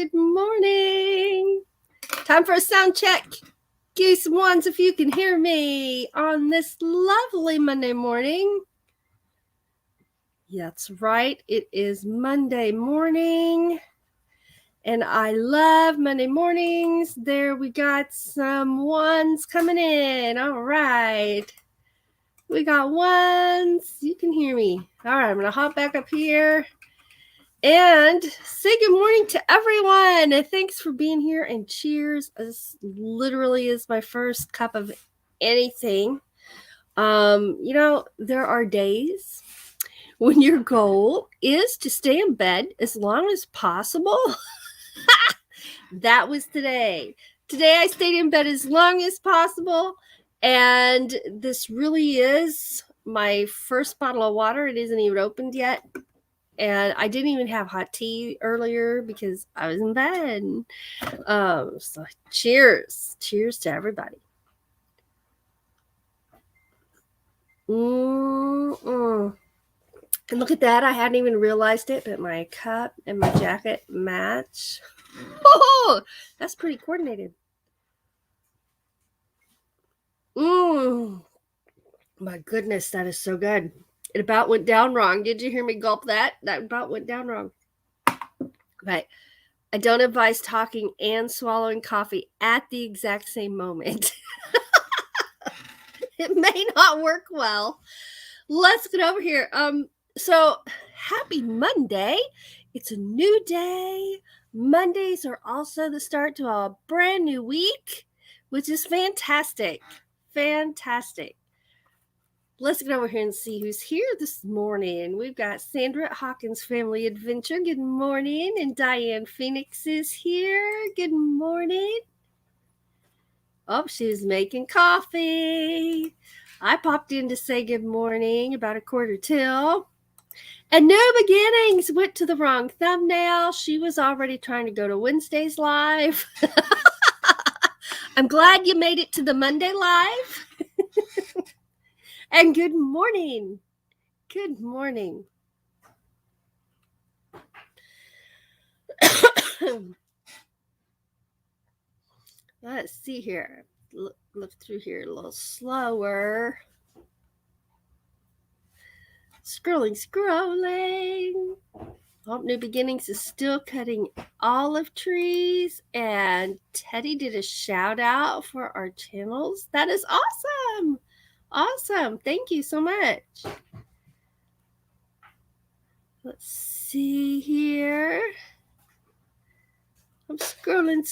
Good morning. Time for a sound check. Geese and wands, if you can hear me on this lovely Monday morning. That's right. It is Monday morning. And I love Monday mornings. There we got some ones coming in. All right. We got ones. You can hear me. All right. I'm going to hop back up here and say good morning to everyone. Thanks for being here and cheers. This literally is my first cup of anything. There are days when your goal is to stay in bed as long as possible. That was today. Today I stayed in bed as long as possible, and this really is my first bottle of water. It isn't even opened yet, and I didn't even have hot tea earlier because I was in bed. So cheers to everybody. And look at that, I hadn't even realized it, but my cup and my jacket match. Oh, that's pretty coordinated. My goodness, that is so good. It about went down wrong. Did you hear me gulp that? That about went down wrong. But I don't advise talking and swallowing coffee at the exact same moment. It may not work well. Let's get over here. So happy Monday. It's a new day. Mondays are also the start to a brand new week, which is fantastic. Fantastic. Let's get over here and see who's here this morning. We've got Sandra at Hawkins Family Adventure. Good morning. And Diane Phoenix is here. Good morning. Oh, she's making coffee. I popped in to say good morning about 1:45. And No Beginnings went to the wrong thumbnail. She was already trying to go to Wednesday's live. I'm glad you made it to the Monday live. And good morning. Good morning. Let's see here. Look through here a little slower. Scrolling. Hope New Beginnings is still cutting olive trees, and Teddy did a shout out for our channels. That is awesome. Awesome. Thank you so much. Let's see here. I'm scrolling.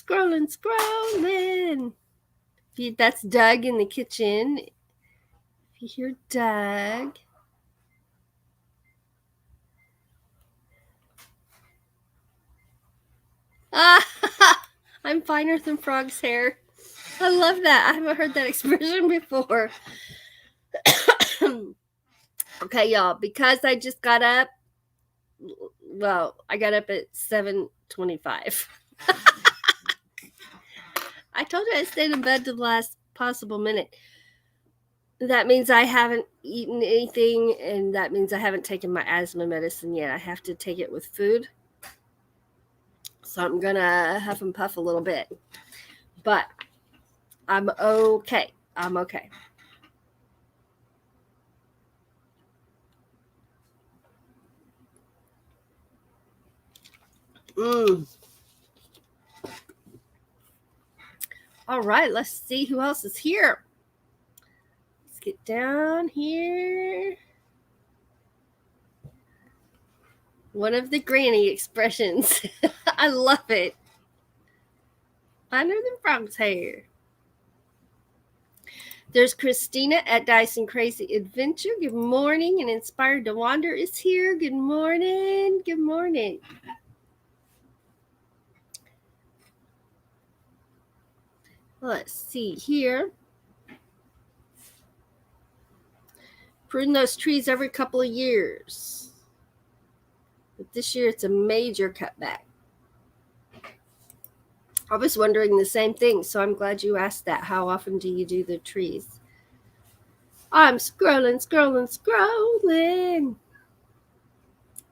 That's Doug in the kitchen. If you hear Doug. I'm finer than Frog's hair. I love that. I haven't heard that expression before. Okay, y'all, because I just got up. Well, I got up at 7:25. I told you I stayed in bed to the last possible minute. That means I haven't eaten anything, and that means I haven't taken my asthma medicine yet. I have to take it with food. So I'm going to huff and puff a little bit. But I'm okay. All right, let's see who else is here. Let's get down here. One of the granny expressions. I love it. Finer than Frog's hair. There's Christina at Dyson Crazy Adventure. Good morning. And Inspired to Wander is here. Good morning. Good morning. Let's see here. Prune those trees every couple of years. But this year it's a major cutback. I was wondering the same thing, so I'm glad you asked that. How often do you do the trees? I'm scrolling.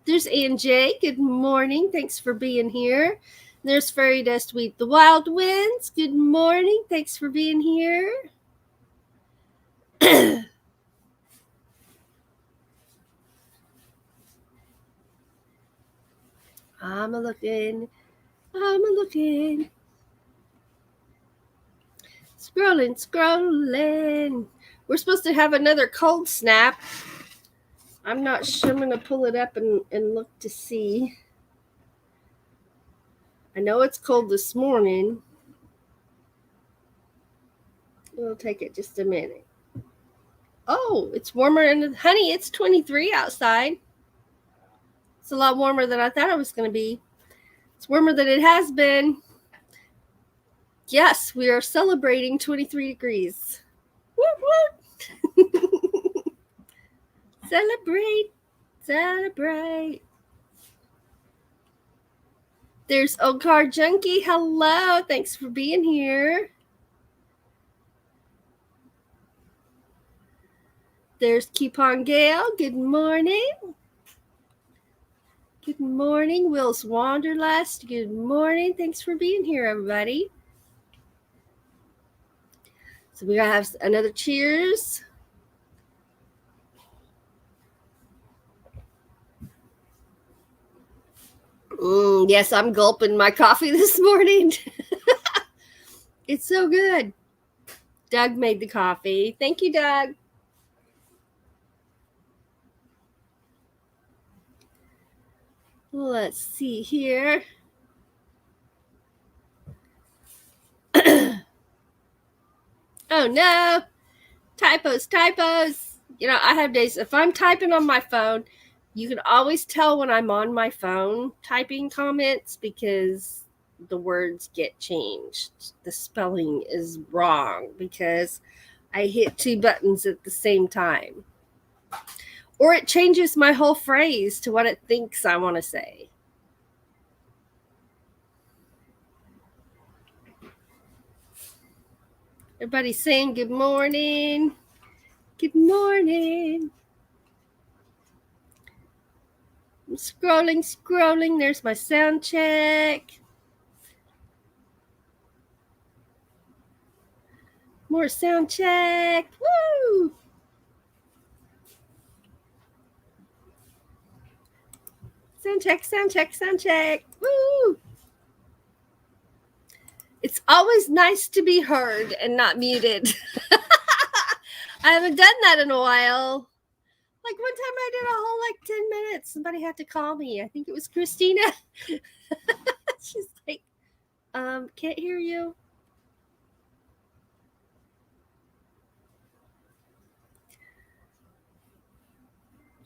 There's Ann J. Good morning. Thanks for being here. There's Fairy Dust Wheat, the Wild Winds. Good morning. Thanks for being here. I'm a looking. Scrolling. We're supposed to have another cold snap. I'm not sure. I'm going to pull it up and look to see. I know it's cold this morning. It'll take it just a minute. Oh, it's warmer. And honey, it's 23 outside. It's a lot warmer than I thought it was going to be. It's warmer than it has been. Yes, we are celebrating 23 degrees. Whoop, whoop. Celebrate. There's Old Car Junkie. Hello. Thanks for being here. There's Coupon Gale. Good morning. Good morning. Will's Wanderlust. Good morning. Thanks for being here, everybody. So we gotta have another cheers. Yes, I'm gulping my coffee this morning. It's so good. Doug made the coffee. Thank you, Doug. Let's see here. Oh no. Typos. You know, I have days, if I'm typing on my phone, you can always tell when I'm on my phone typing comments because the words get changed. The spelling is wrong because I hit two buttons at the same time. Or it changes my whole phrase to what it thinks I want to say. Everybody's saying good morning. Good morning. I'm scrolling. There's my sound check. More sound check. Woo! Sound check. Woo! It's always nice to be heard and not muted. I haven't done that in a while. Like one time I did a whole 10 minutes. Somebody had to call me. I think it was Christina. She's like, can't hear you.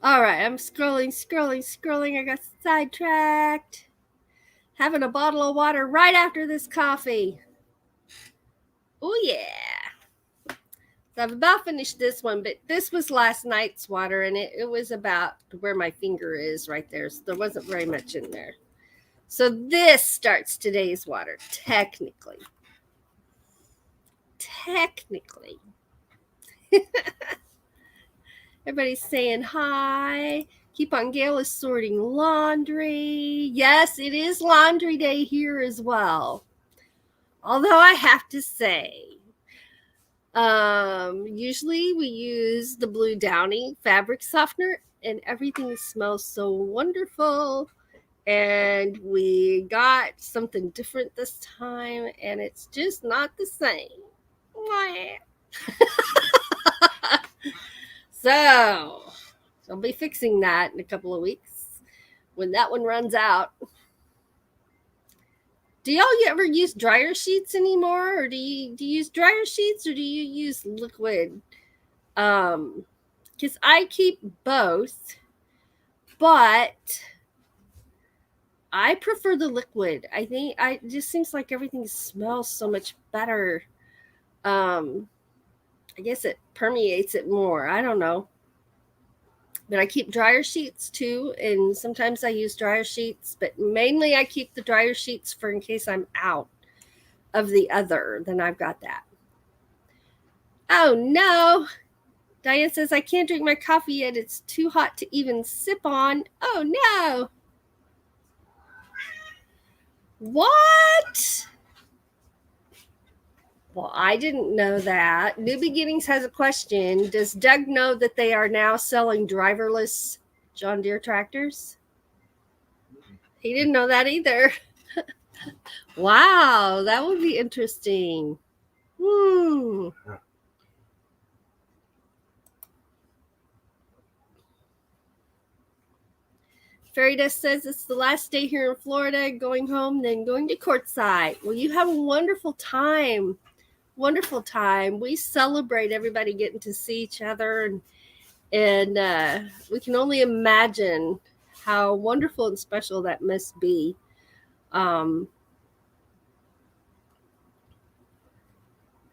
All right, I'm scrolling. I got sidetracked. Having a bottle of water right after this coffee. Oh, yeah. So I've about finished this one, but this was last night's water, and it was about where my finger is right there. So there wasn't very much in there. So this starts today's water, technically. Everybody's saying hi. Coupon Gale is sorting laundry. Yes, it is laundry day here as well. Although I have to say, usually we use the Blue Downy fabric softener and everything smells so wonderful. And we got something different this time and it's just not the same. So I'll be fixing that in a couple of weeks when that one runs out. Do y'all ever use dryer sheets anymore, or do you use dryer sheets, or do you use liquid? Because I keep both, but I prefer the liquid. I think it just seems like everything smells so much better. I guess it permeates it more. I don't know. But I keep dryer sheets too, and sometimes I use dryer sheets, but mainly I keep the dryer sheets for in case I'm out of the other, then I've got that. Oh no. Diane says, I can't drink my coffee yet. It's too hot to even sip on. Oh no. What? Well, I didn't know that. New Beginnings has a question. Does Doug know that they are now selling driverless John Deere tractors? He didn't know that either. Wow, that would be interesting. Fairy Dust says it's the last day here in Florida, going home, then going to courtside. Well, you have a wonderful time. Wonderful time. We celebrate everybody getting to see each other, and we can only imagine how wonderful and special that must be.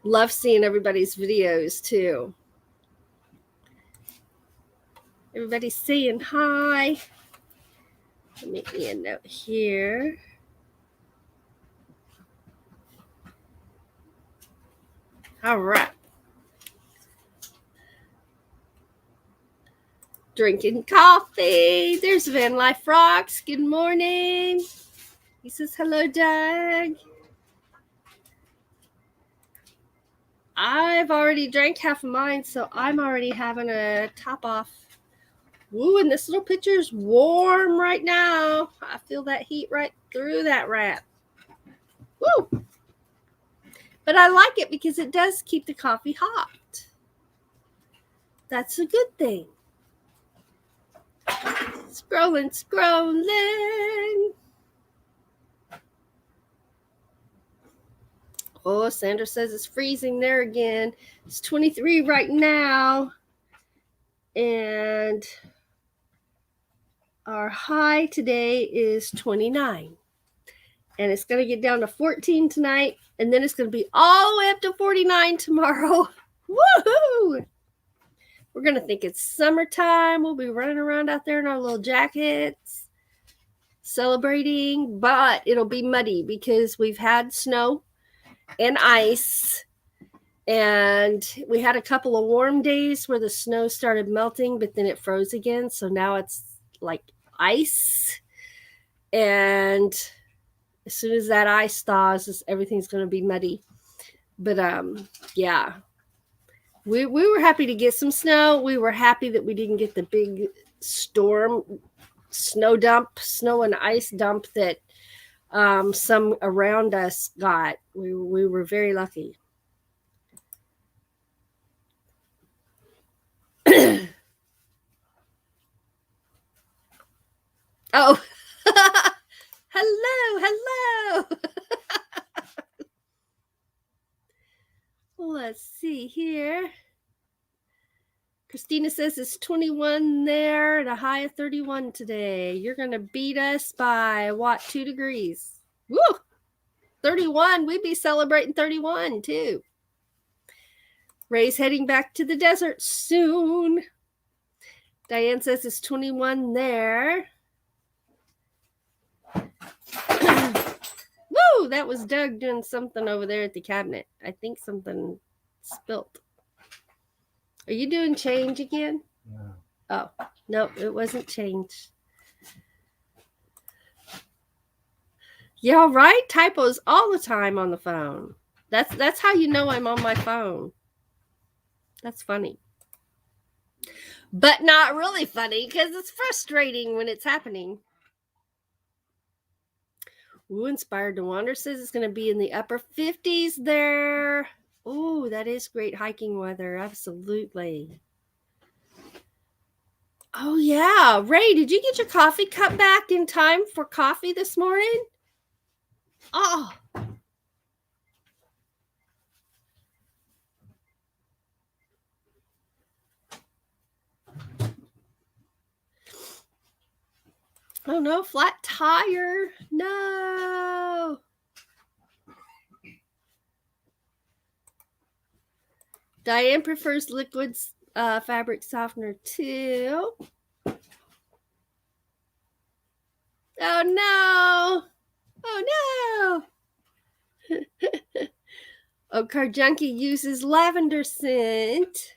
Love seeing everybody's videos too. Everybody's saying hi. Let me make me a note here. All right. Drinking coffee. There's Van Life Rocks. Good morning. He says, hello, Doug. I've already drank half of mine, so I'm already having a top off. Woo, and this little pitcher is warm right now. I feel that heat right through that wrap. Woo! But I like it because it does keep the coffee hot. That's a good thing. Scrolling. Oh, Sandra says it's freezing there again. It's 23 right now. And our high today is 29. And it's going to get down to 14 tonight. And then it's going to be all the way up to 49 tomorrow. Woohoo! We're going to think it's summertime. We'll be running around out there in our little jackets, celebrating. But it'll be muddy because we've had snow and ice. And we had a couple of warm days where the snow started melting, but then it froze again. So now it's like ice. And as soon as that ice thaws, everything's going to be muddy. But yeah, we were happy to get some snow. We were happy that we didn't get the big storm, snow and ice dump that some around us got. We were very lucky. Oh, hello. Let's see here. Christina says it's 21 there and a high of 31 today. You're going to beat us by what, 2 degrees? Woo! 31. We'd be celebrating 31 too. Ray's heading back to the desert soon. Diane says it's 21 there. Woo! That was Doug doing something over there at the cabinet. I think something spilt. Are you doing change again? No. Oh, no, it wasn't change. Yeah, right? Typos all the time on the phone. That's how you know I'm on my phone. That's funny. But not really funny because it's frustrating when it's happening. Ooh, Inspired to Wander says it's going to be in the upper 50s there. Ooh, that is great hiking weather. Absolutely. Oh, yeah. Ray, did you get your coffee cup back in time for coffee this morning? Oh. Oh, no. Flat tire. No. Diane prefers liquid fabric softener too. Oh no! Oh no! Oh, Car Junkie uses lavender scent.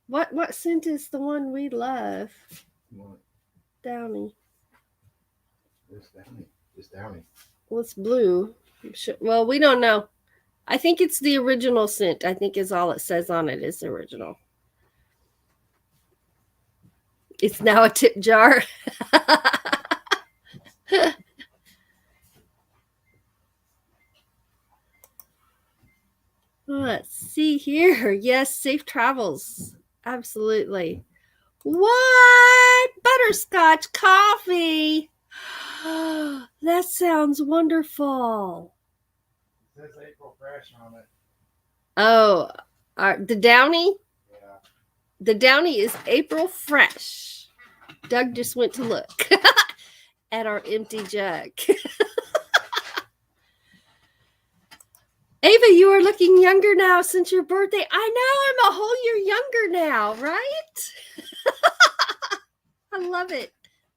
What scent is the one we love? What? Downy. This Downy. It's Downy. Well, it's blue. Well, we don't know. I think it's the original scent. I think is all it says on it is the original. It's now a tip jar. Let's see here. Yes, safe travels. Absolutely. What? Butterscotch coffee. That sounds wonderful. It says April Fresh on it. Oh, the Downy? Yeah. The Downy is April Fresh. Doug just went to look at our empty jug. Ava, you are looking younger now since your birthday. I know, I'm a whole year younger now, right? I love it.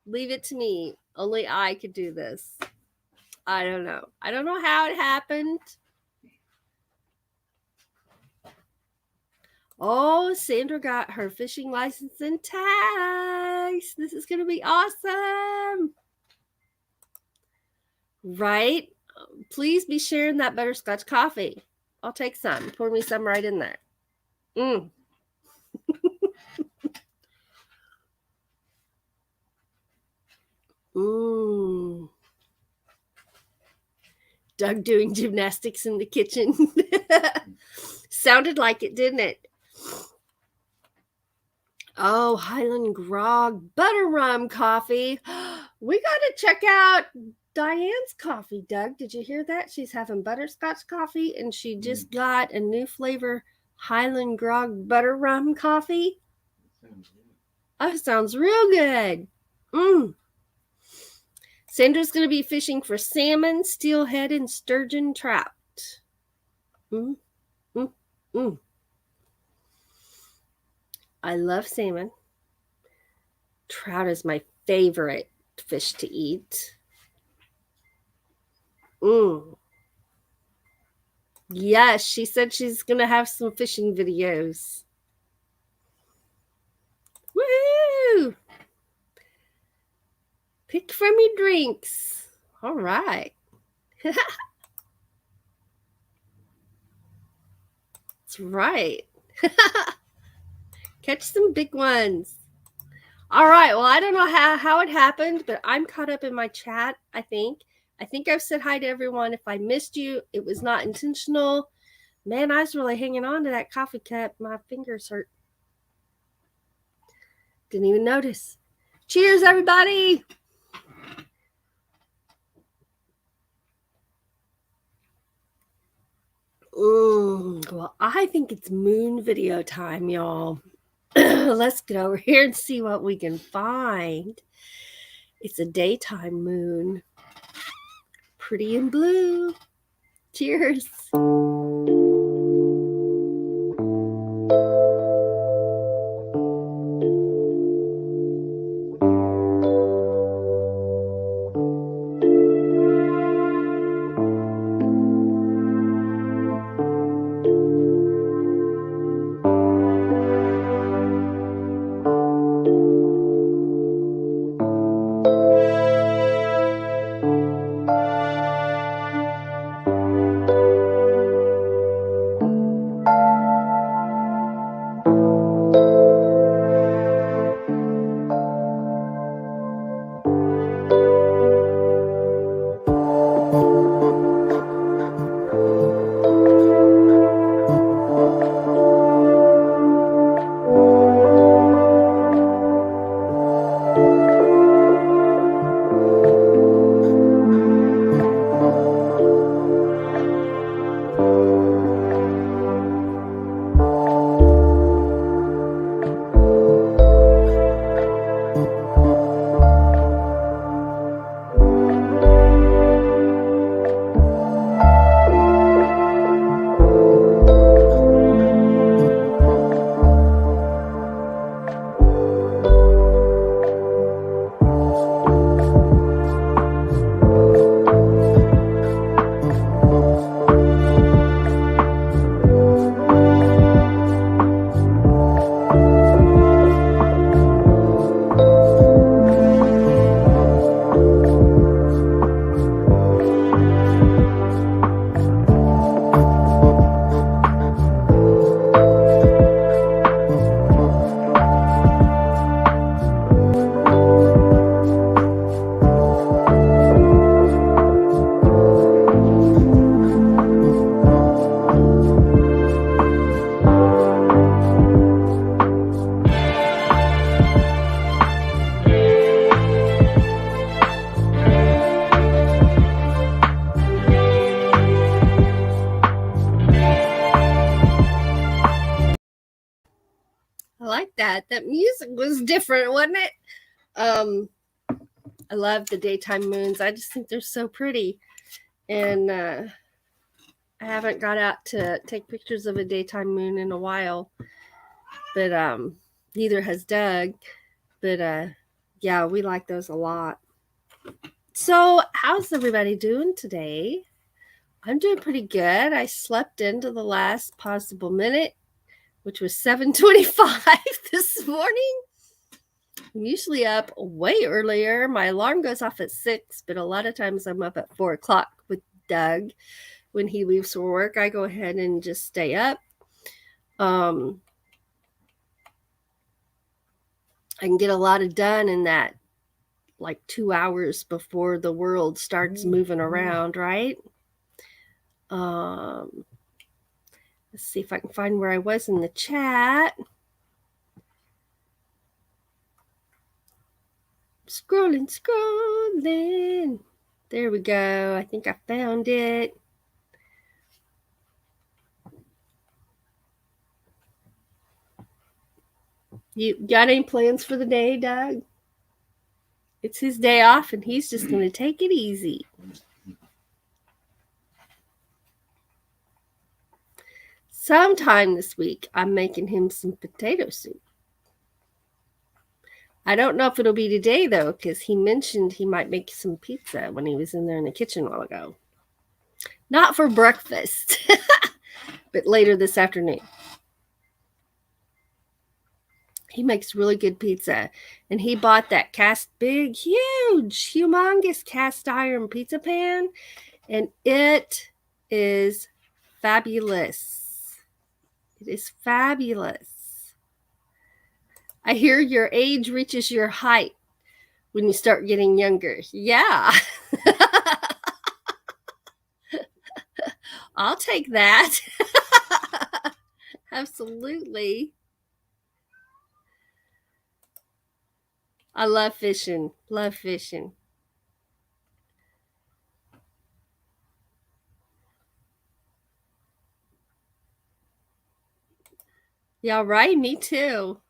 Leave it to me. Only I could do this. I don't know. I don't know how it happened. Oh, Sandra got her fishing license and tags. This is going to be awesome. Right? Please be sharing that butterscotch coffee. I'll take some. Pour me some right in there. Doug doing gymnastics in the kitchen. Sounded like it, didn't it? Oh, Highland Grog butter rum coffee. We got to check out Diane's coffee, Doug. Did you hear that? She's having butterscotch coffee and she just got a new flavor Highland Grog butter rum coffee. Oh, sounds real good. Sandra's going to be fishing for salmon, steelhead, and sturgeon trout. I love salmon. Trout is my favorite fish to eat. Yes, she said she's going to have some fishing videos. Woo! Pick from your drinks. All right. That's right. Catch some big ones. All right. Well, I don't know how it happened, but I'm caught up in my chat, I think. I think I've said hi to everyone. If I missed you, it was not intentional. Man, I was really hanging on to that coffee cup. My fingers hurt. Didn't even notice. Cheers, everybody. Well, I think it's moon video time, y'all. Let's get over here and see what we can find. It's a daytime moon. Pretty and blue. Cheers. that. That music was different, wasn't it? I love the daytime moons. I just think they're so pretty. And I haven't got out to take pictures of a daytime moon in a while. But neither has Doug. But yeah, we like those a lot. So how's everybody doing today? I'm doing pretty good. I slept into the last possible minute, which was 7:25 this morning. I'm usually up way earlier. My alarm goes off at 6, but a lot of times I'm up at 4 o'clock with Doug. When he leaves for work, I go ahead and just stay up. I can get a lot of done in that like 2 hours before the world starts moving around, right? Let's see if I can find where I was in the chat. Scrolling. There we go. I think I found it. You got any plans for the day, Doug? It's his day off, and he's just going to take it easy. Sometime this week, I'm making him some potato soup. I don't know if it'll be today, though, because he mentioned he might make some pizza when he was in there in the kitchen a while ago. Not for breakfast, but later this afternoon. He makes really good pizza, and he bought that humongous cast iron pizza pan, and it is fabulous. It is fabulous. I hear your age reaches your height when you start getting younger. Yeah. I'll take that. Absolutely. I love fishing. Love fishing. Y'all right? Me too.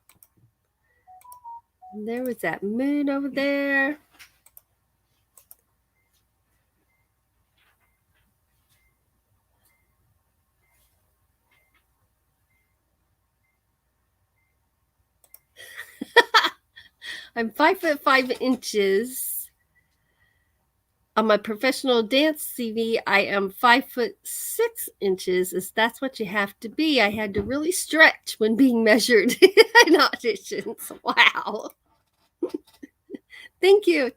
And there was that moon over there. I'm 5'5". On my professional dance CV, I am 5'6". As that's what you have to be. I had to really stretch when being measured in auditions. Wow. Thank you.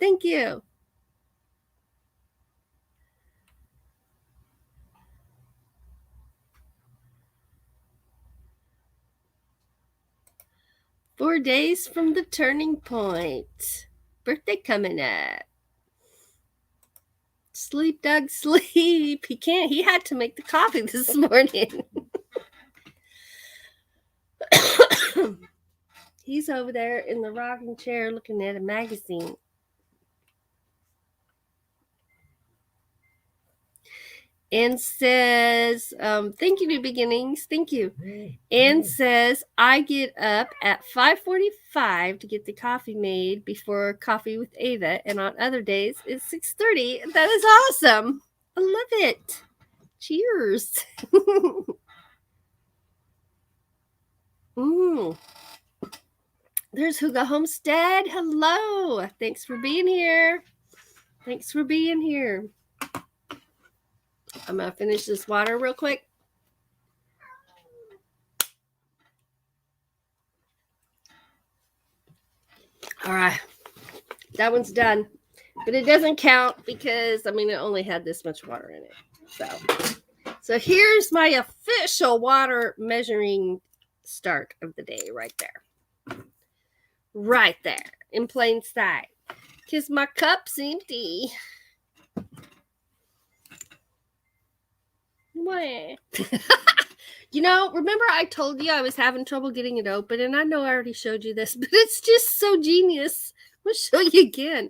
4 days from the turning point. Birthday coming up. Sleep, Doug, sleep. He had to make the coffee this morning. He's over there in the rocking chair looking at a magazine. And says, thank you, New Beginnings. Thank you. And says, I get up at 5:45 to get the coffee made before Coffee with Ava. And on other days, it's 6:30. That is awesome. I love it. Cheers. There's Huga Homestead. Hello. Thanks for being here. I'm going to finish this water real quick. All right. That one's done. But it doesn't count because, it only had this much water in it. So here's my official water measuring start of the day right there. Right there in plain sight. Because my cup's empty. Remember I told you I was having trouble getting it open, and I know I already showed you this, but it's just so genius. I'll show you again.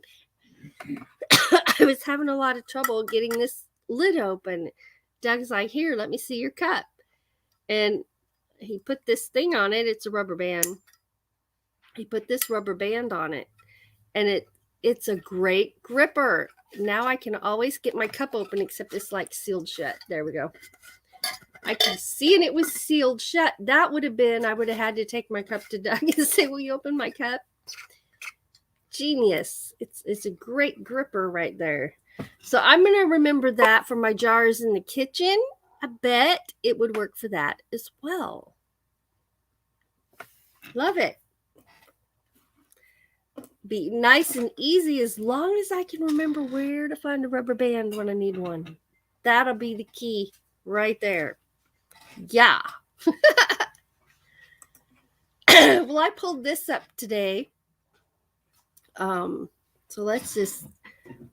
I was having a lot of trouble getting this lid open. Doug's like, here, let me see your cup. And he put this thing on it. It's a rubber band. I put this rubber band on it, and it's a great gripper. Now I can always get my cup open, except it's like sealed shut. There we go. I can see, and it was sealed shut. That would have been, I would have had to take my cup to Doug and say, will you open my cup? Genius. It's a great gripper right there. So I'm going to remember that for my jars in the kitchen. I bet it would work for that as well. Love it. Be nice and easy as long as I can remember where to find a rubber band when I need one. That'll be the key right there. Yeah. Well, I pulled this up today. So let's just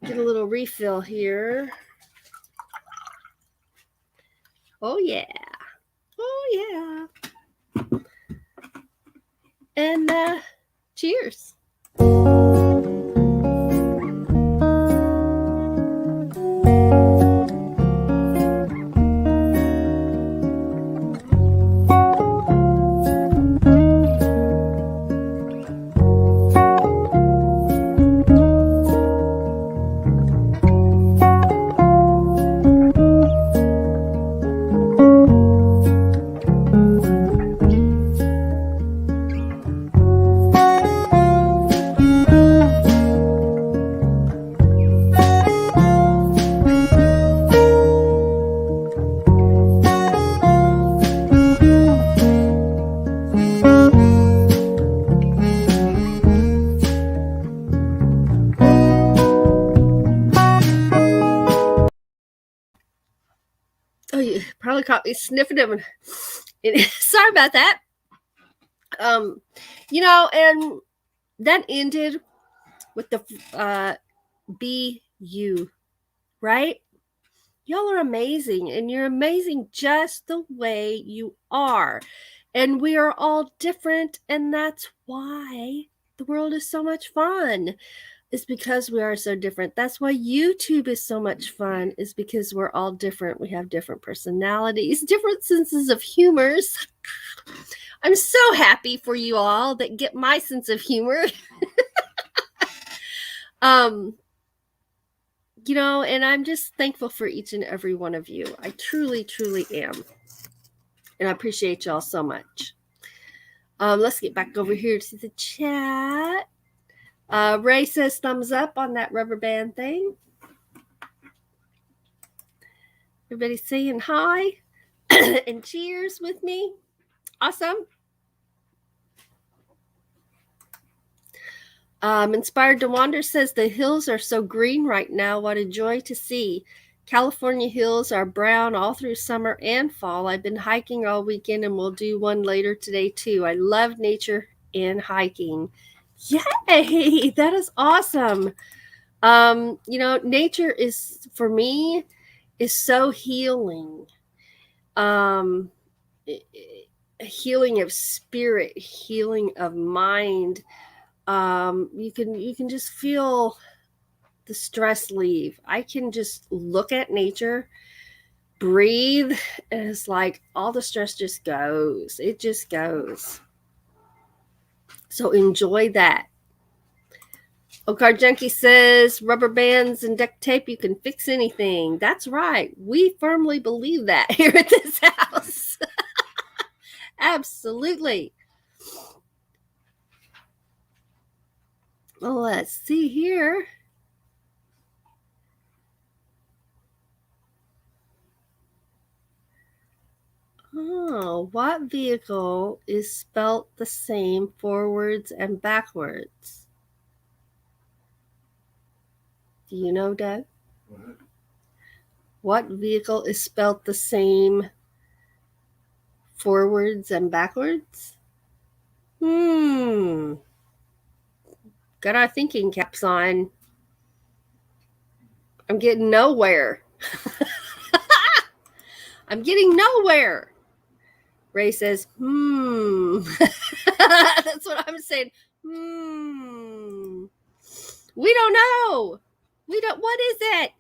get a little refill here. Oh, yeah. Oh, yeah. And cheers. Oh, you probably caught me sniffing them. Sorry about that. You know, and that ended with the be you, right? Y'all are amazing, and you're amazing just the way you are. And we are all different, and that's why the world is so much fun. It's because we are so different. That's why YouTube is so much fun, is because we're all different. We have different personalities, different senses of humors. I'm so happy for you all that get my sense of humor. You know, and I'm just thankful for each and every one of you. I truly, truly am. And I appreciate y'all so much. Let's get back over here to the chat. Ray says thumbs up on that rubber band thing. Everybody saying hi and cheers with me. Awesome. Inspired to Wander says the hills are so green right now. What a joy to see. California hills are brown all through summer and fall. I've been hiking all weekend and we'll do one later today too. I love nature and hiking. Yay! That is awesome. You know, nature is, for me, is so healing. Healing of spirit, healing of mind. You can just feel the stress leave. I can just look at nature, breathe, and it's like all the stress just goes. It just goes. So enjoy that. Ocar Junkie says rubber bands and duct tape, you can fix anything. That's right. We firmly believe that here at this house. Absolutely. Well, let's see here. Oh, what vehicle is spelt the same forwards and backwards? Do you know, Doug? What vehicle is spelt the same forwards and backwards? Got our thinking caps on. I'm getting nowhere. I'm getting nowhere. Ray says, That's what I'm saying. We don't know. What is it?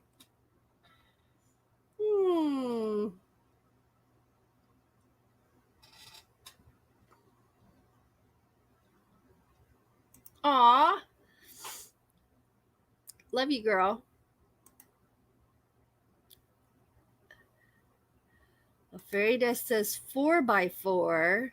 Aw. Love you, girl. A fairy dust says 4x4.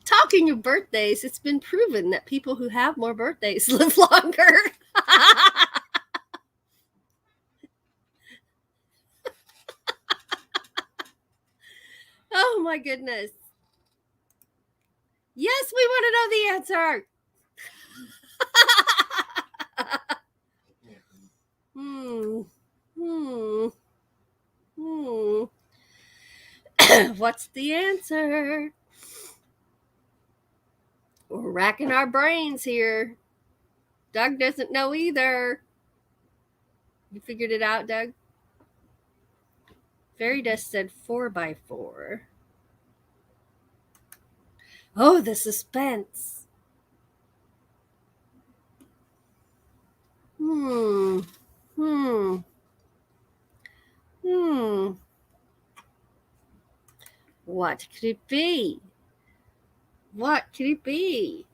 Talking of birthdays, it's been proven that people who have more birthdays live longer. Oh my goodness. Yes, we want to know the answer. What's the answer? We're racking our brains here. Doug doesn't know either. You figured it out, Doug? Fairy dust said 4x4. Oh, the suspense. What could it be? What could it be?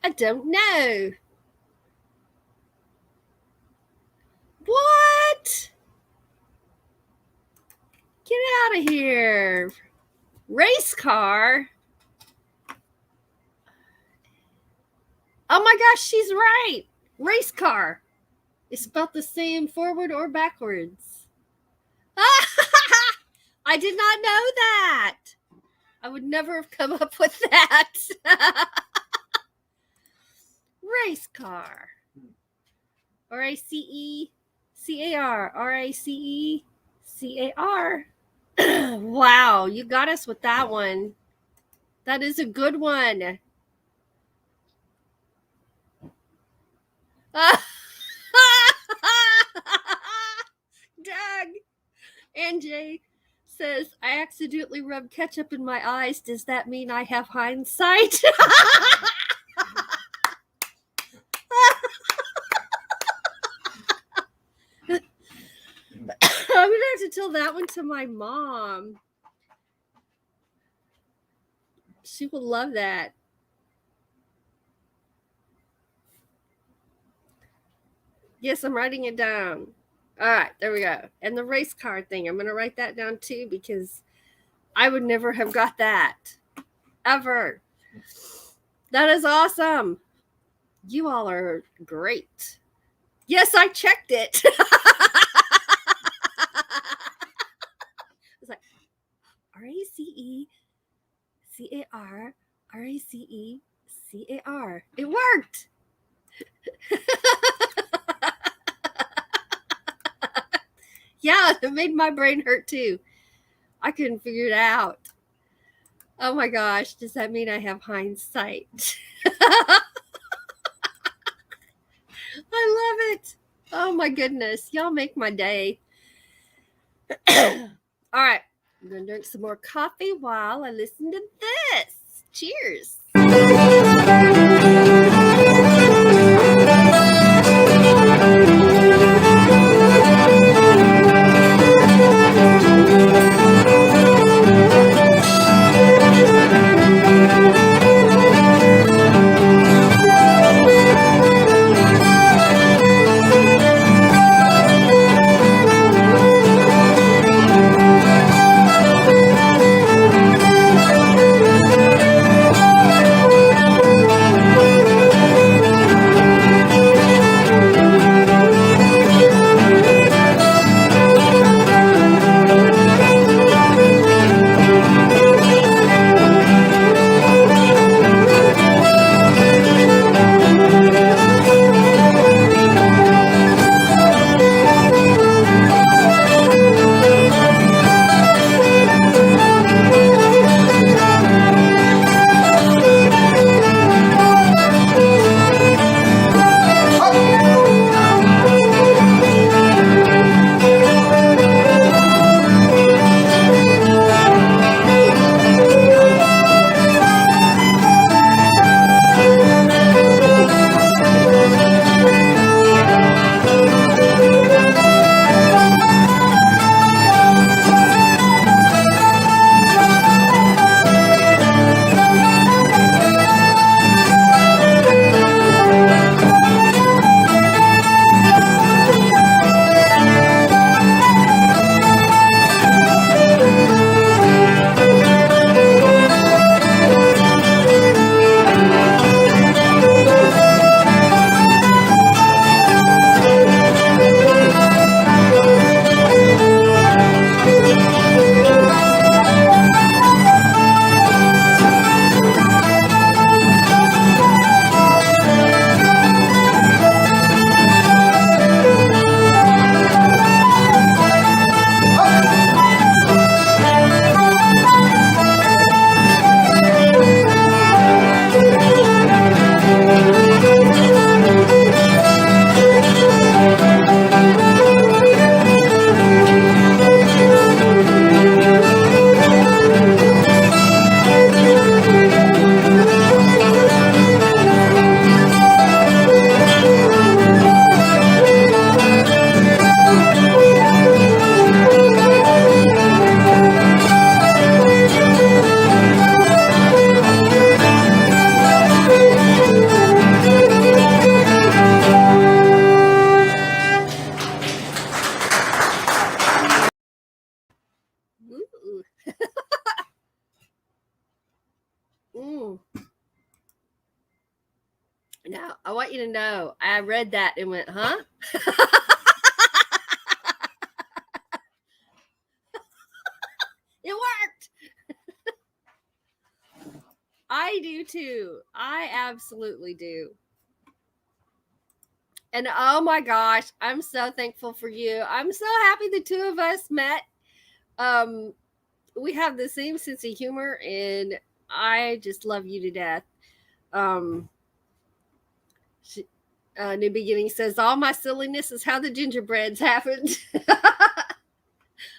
I don't know. What? Get out of here. Race car? Oh my gosh, she's right. Race car. It's spelled the same forward or backwards. I did not know that. I would never have come up with that. Race car. R-A-C-E-C-A-R. R-A-C-E-C-A-R. Wow, you got us with that one. That is a good one. Doug. NJ says, I accidentally rubbed ketchup in my eyes. Does that mean I have hindsight? I'm going to have to tell that one to my mom. She will love that. Yes, I'm writing it down. All right, there we go. And the race car thing, I'm going to write that down too because I would never have got that. Ever. That is awesome. You all are great. Yes, I checked it. It's like R-A-C-E-C-A-R, R-A-C-E-C-A-R. It worked. Yeah, it made my brain hurt too. I couldn't figure it out. Oh my gosh, does that mean I have hindsight? I love it. Oh my goodness, y'all make my day. All right, I'm going to drink some more coffee while I listen to this. Cheers. Mm. Now, I want you to know, I read that and went, huh? It worked. I do too. I absolutely do. And oh my gosh, I'm so thankful for you. I'm so happy the two of us met. We have the same sense of humor, and I just love you to death. Um, New Beginning says, all my silliness is how the gingerbreads happened.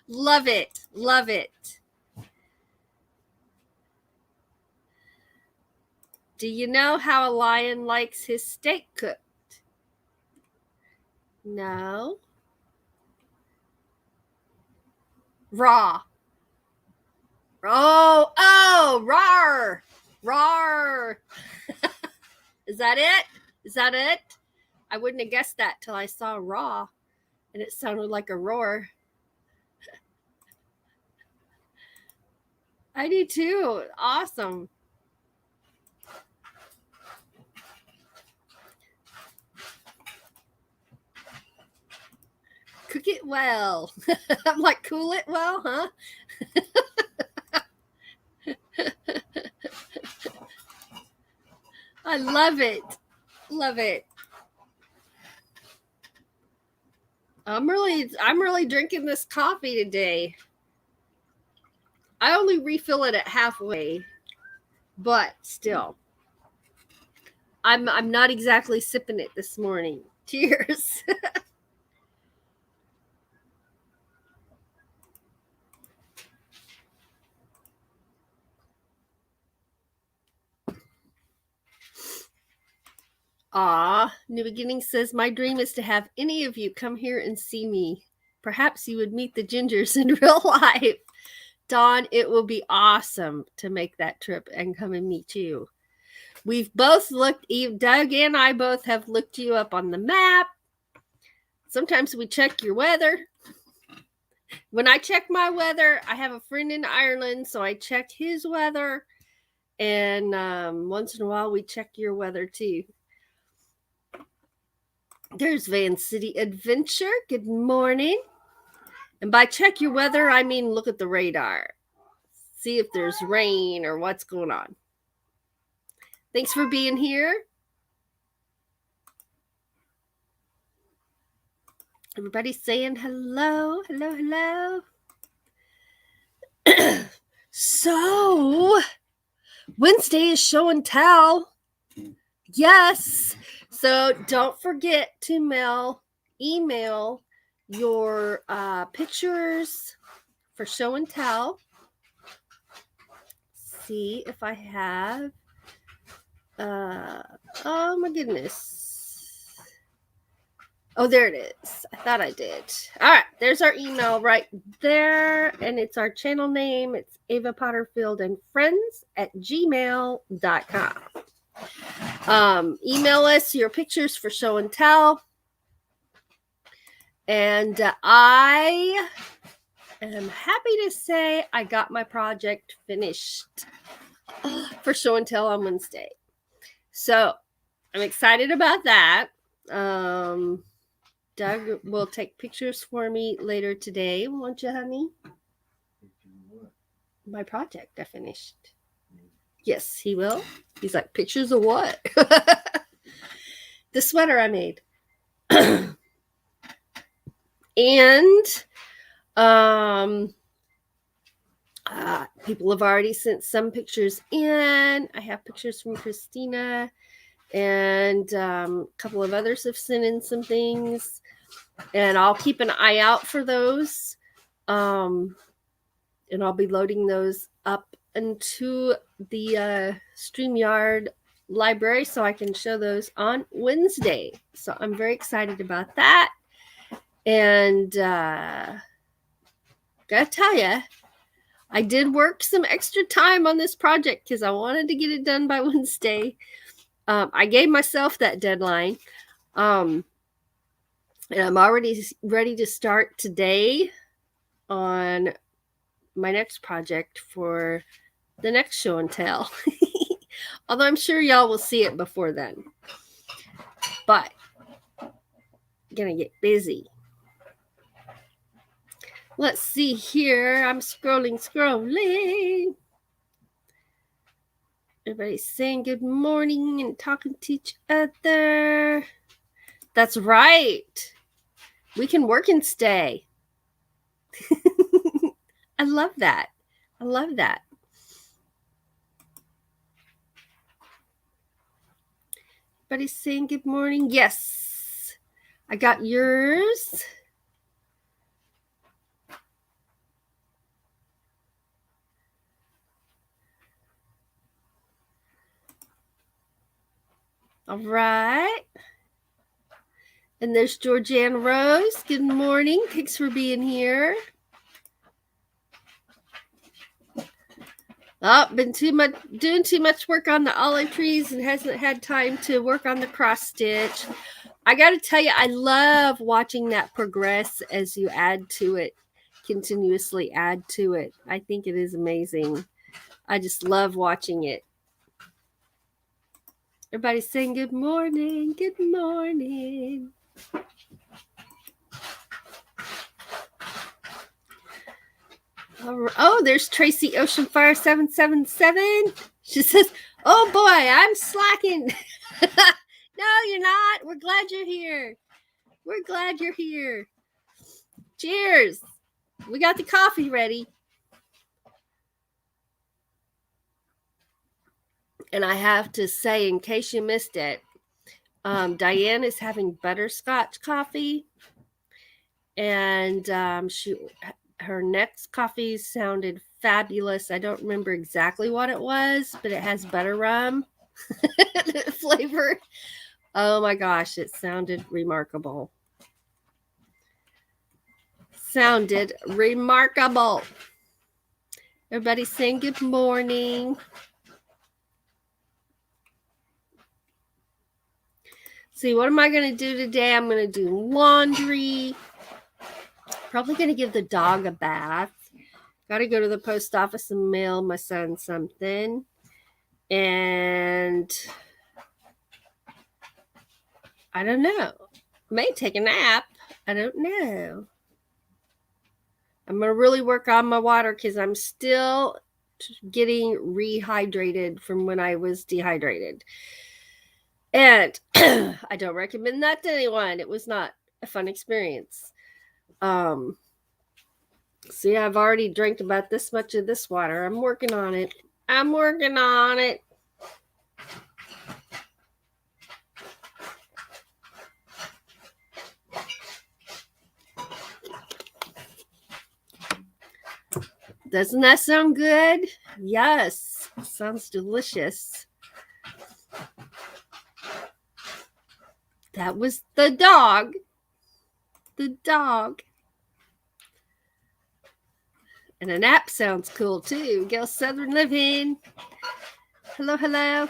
Love it. Love it. Do you know how a lion likes his steak cooked? No. Raw. Oh, rawr. Rawr. Is that it? Is that it? I wouldn't have guessed that till I saw raw, and it sounded like a roar. I do too. Awesome. Cook it well. I'm like, cool it well, huh? I love it. Love it. I'm really drinking this coffee today. I only refill it at halfway, but still. I'm not exactly sipping it this morning. Cheers. New Beginning says, my dream is to have any of you come here and see me. Perhaps you would meet the Gingers in real life. Dawn, it will be awesome to make that trip and come and meet you. We've both looked, Doug and I both have looked you up on the map. Sometimes we check your weather. When I check my weather, I have a friend in Ireland, so I check his weather. And once in a while, we check your weather too. There's Van City Adventure. Good morning. And by check your weather, I mean look at the radar. See if there's rain or what's going on. Thanks for being here. Everybody's saying hello, hello, hello. So, Wednesday is show and tell. Yes. So don't forget to email your pictures for show and tell. See if I have. Oh my goodness. Oh, there it is. I thought I did. All right. There's our email right there. And it's our channel name. It's Ava Potterfield and Friends at gmail.com. Email us your pictures for show and tell. And I am happy to say I got my project finished for show and tell on Wednesday. So I'm excited about that. Doug will take pictures for me later today, won't you, honey? My project I finished. Yes, he will. He's like, pictures of what? The sweater I made. And people have already sent some pictures in. I have pictures from Christina, and a couple of others have sent in some things, and I'll keep an eye out for those. And I'll be loading those up into the StreamYard library so I can show those on Wednesday. So I'm very excited about that. And gotta tell you, I did work some extra time on this project because I wanted to get it done by Wednesday. I gave myself that deadline. And I'm already ready to start today on my next project for the next show and tell. Although I'm sure y'all will see it before then. But gonna get busy. Let's see here. I'm scrolling. Everybody's saying good morning and talking to each other. That's right. We can work and stay. I love that. Everybody's saying good morning. Yes. I got yours. All right. And there's Georgianne Rose. Good morning. Thanks for being here. Oh, been doing too much work on the olive trees and hasn't had time to work on the cross stitch. I got to tell you, I love watching that progress as you add to it, continuously add to it. I think it is amazing. I just love watching it. Everybody's saying good morning. Good morning. Oh, there's Tracy Oceanfire 777. She says, "Oh boy, I'm slacking." No, you're not. We're glad you're here. Cheers. We got the coffee ready. And I have to say, in case you missed it, Diane is having butterscotch coffee. And her next coffee sounded fabulous. I don't remember exactly what it was, but it has butter rum flavor. Oh my gosh, it sounded remarkable. Everybody's saying good morning. See, what am I going to do today? I'm going to do laundry. Probably going to give the dog a bath. Got to go to the post office and mail my son something. And I don't know. May take a nap. I don't know. I'm going to really work on my water because I'm still getting rehydrated from when I was dehydrated. And I don't recommend that to anyone. It was not a fun experience. See, I've already drank about this much of this water. I'm working on it. Doesn't that sound good? Yes, sounds delicious. That was the dog. And a nap sounds cool too. Gail Southern Living. Hello.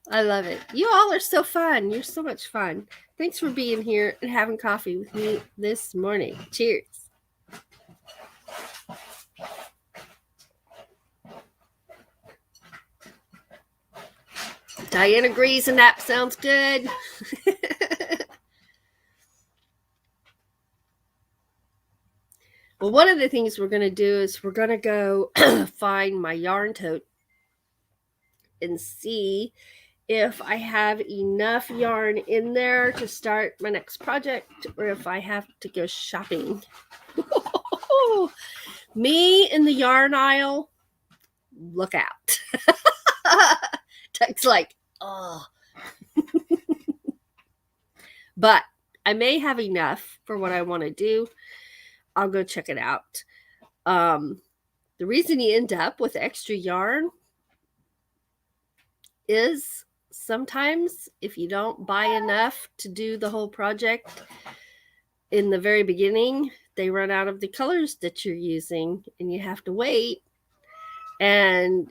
I love it. You all are so fun. You're so much fun. Thanks for being here and having coffee with me this morning. Cheers. Diane agrees, and that sounds good. Well, one of the things we're going to do is we're going to go find my yarn tote and see if I have enough yarn in there to start my next project or if I have to go shopping. Me in the yarn aisle, look out. Doug's like, oh. But I may have enough for what I want to do. I'll go check it out. The reason you end up with extra yarn is sometimes if you don't buy enough to do the whole project in the very beginning, they run out of the colors that you're using and you have to wait. And,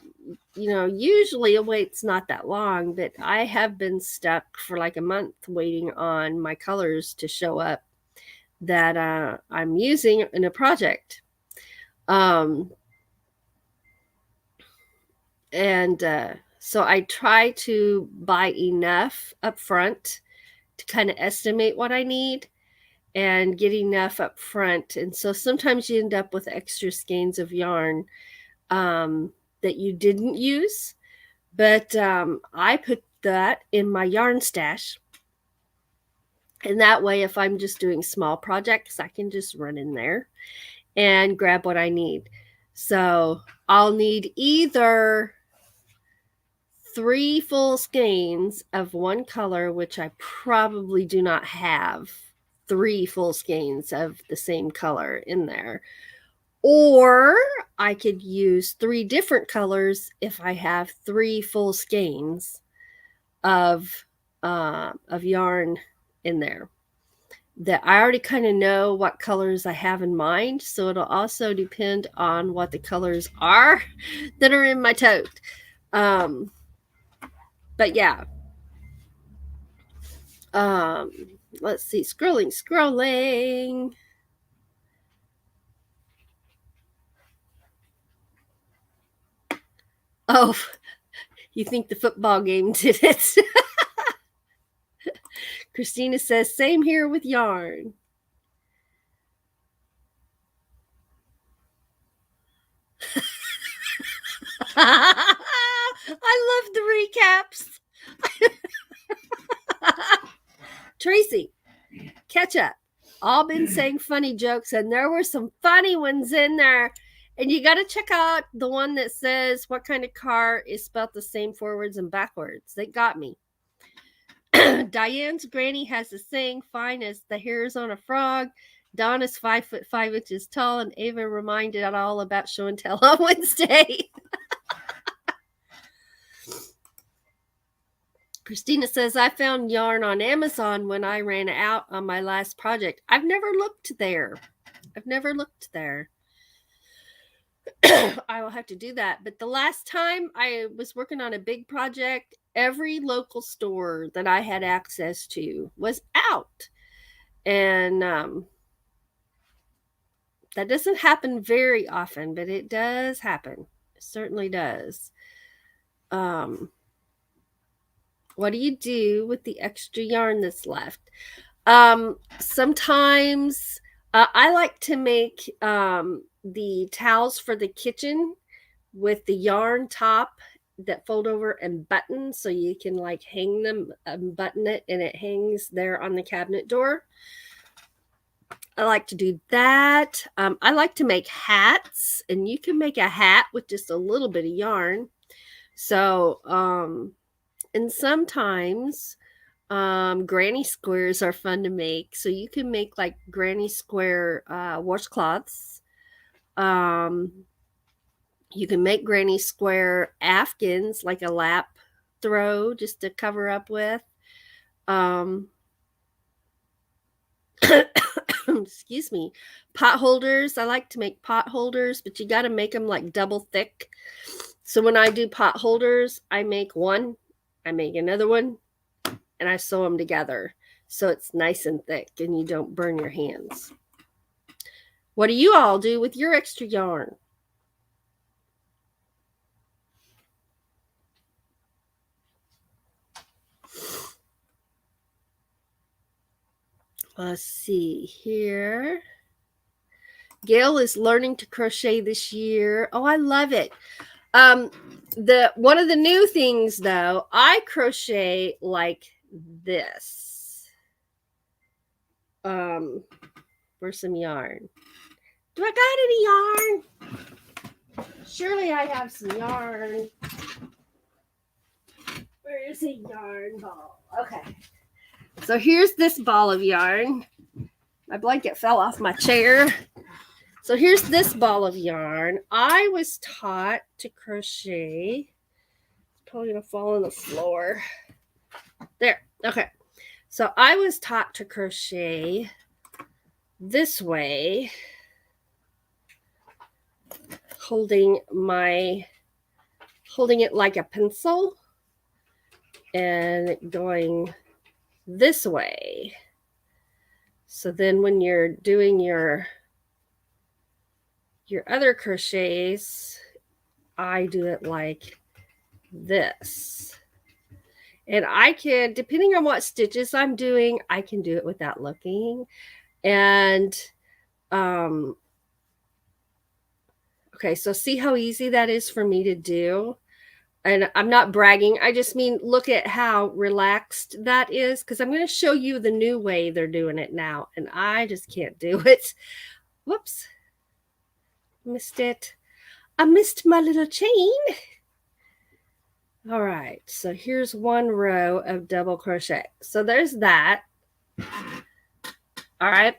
usually a wait's not that long, but I have been stuck for like a month waiting on my colors to show up. that I'm using in a project. So I try to buy enough up front to kind of estimate what I need and get enough up front. And so sometimes you end up with extra skeins of yarn that you didn't use. But I put that in my yarn stash. And that way, if I'm just doing small projects, I can just run in there and grab what I need. So I'll need either 3 full skeins of one color, which I probably do not have 3 full skeins of the same color in there. Or I could use 3 different colors if I have 3 full skeins of yarn in there. That I already kind of know what colors I have in mind, so it'll also depend on what the colors are that are in my tote. But yeah. Let's see. Scrolling. Oh, you think the football game did it? Christina says, same here with yarn. I love the recaps. Tracy, catch up. All been saying funny jokes, and there were some funny ones in there. And you got to check out the one that says, what kind of car is spelled the same forwards and backwards? They got me. Diane's granny has a saying, fine as the hairs on a frog. Dawn is 5'5" tall, and Ava reminded us all about show and tell on Wednesday. Christina says, I found yarn on Amazon when I ran out on my last project. I've never looked there. I will have to do that. But the last time I was working on a big project, every local store that I had access to was out. And that doesn't happen very often, but it does happen. It certainly does. What do you do with the extra yarn that's left? Sometimes I like to make the towels for the kitchen with the yarn top that fold over and button, so you can like hang them and button it, and it hangs there on the cabinet door. I like to do that. I like to make hats, and you can make a hat with just a little bit of yarn. So and sometimes granny squares are fun to make. So you can make like granny square washcloths. You can make granny square afghans, like a lap throw just to cover up with. Excuse me. Pot holders. I like to make pot holders, but you got to make them like double thick. So when I do pot holders, I make one, I make another one, and I sew them together so it's nice and thick and you don't burn your hands. What do you all do with your extra yarn? Let's see here. Gail is learning to crochet this year. Oh, I love it. The one of the new things though, I crochet like this. Where's some yarn? Do I got any yarn? Surely I have some yarn. Where is a yarn ball? Okay. So here's this ball of yarn. My blanket fell off my chair. So here's this ball of yarn. I was taught to crochet. It's probably going to fall on the floor. There. Okay. So I was taught to crochet this way, holding it like a pencil and going this way. So then when you're doing your other crochets, I do it like this. And I can, depending on what stitches I'm doing, I can do it without looking. And okay, so see how easy that is for me to do? And I'm not bragging. I just mean look at how relaxed that is, because I'm going to show you the new way they're doing it now. And I just can't do it. Whoops. Missed it. I missed my little chain. All right, so here's one row of double crochet. So there's that. All right,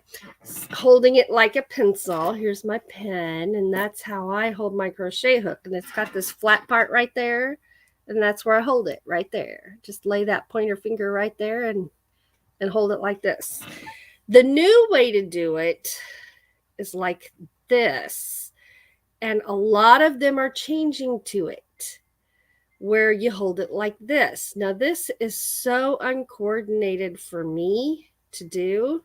holding it like a pencil. Here's my pen, and that's how I hold my crochet hook. And it's got this flat part right there, and that's where I hold it, right there. Just lay that pointer finger right there and hold it like this. The new way to do it is like this, and a lot of them are changing to it, where you hold it like this. Now, this is so uncoordinated for me to do.